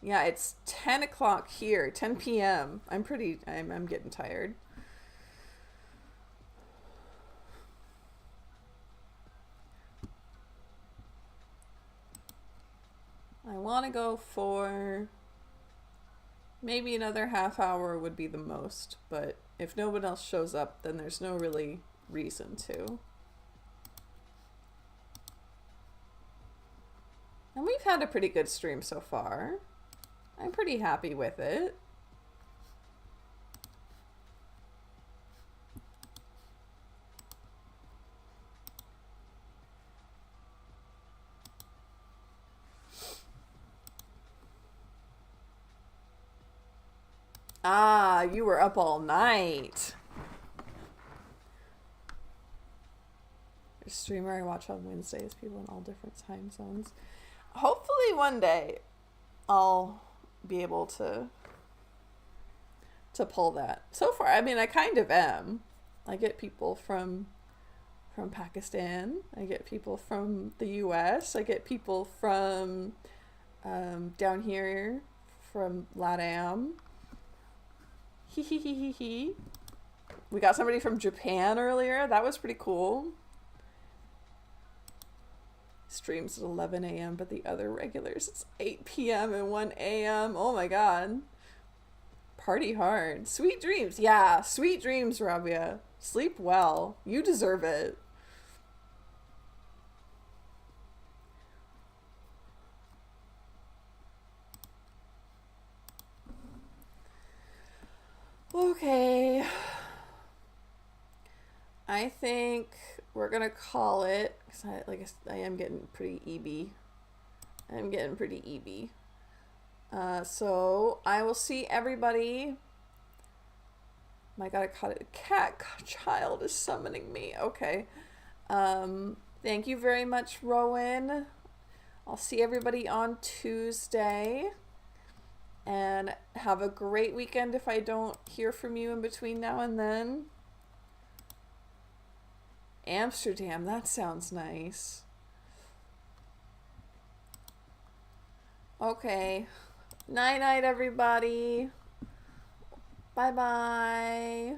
Yeah, it's 10 o'clock here, 10 p.m. I'm getting tired. I want to go for maybe another half hour would be the most, but if no one else shows up, then there's no really reason to. And we've had a pretty good stream so far. I'm pretty happy with it. Ah, you were up all night. A streamer I watch on Wednesdays, people in all different time zones. Hopefully one day I'll be able to pull that. So far, I mean, I kind of am. I get people from Pakistan. I get people from the US. I get people from down here from LATAM. He. We got somebody from Japan earlier. That was pretty cool. Streams at 11 a.m. but the other regulars it's 8 p.m. and 1 a.m. Oh my god. Party hard. Sweet dreams. Yeah, sweet dreams, Rabia. Sleep well. You deserve it. Okay. I think we're gonna call it, because I am getting pretty EB. I'm getting pretty EB. So I will see everybody. My god, a cat child is summoning me. Okay. Thank you very much, Rowan. I'll see everybody on Tuesday. And have a great weekend if I don't hear from you in between now and then. Amsterdam, that sounds nice. Okay. Night-night, everybody. Bye-bye.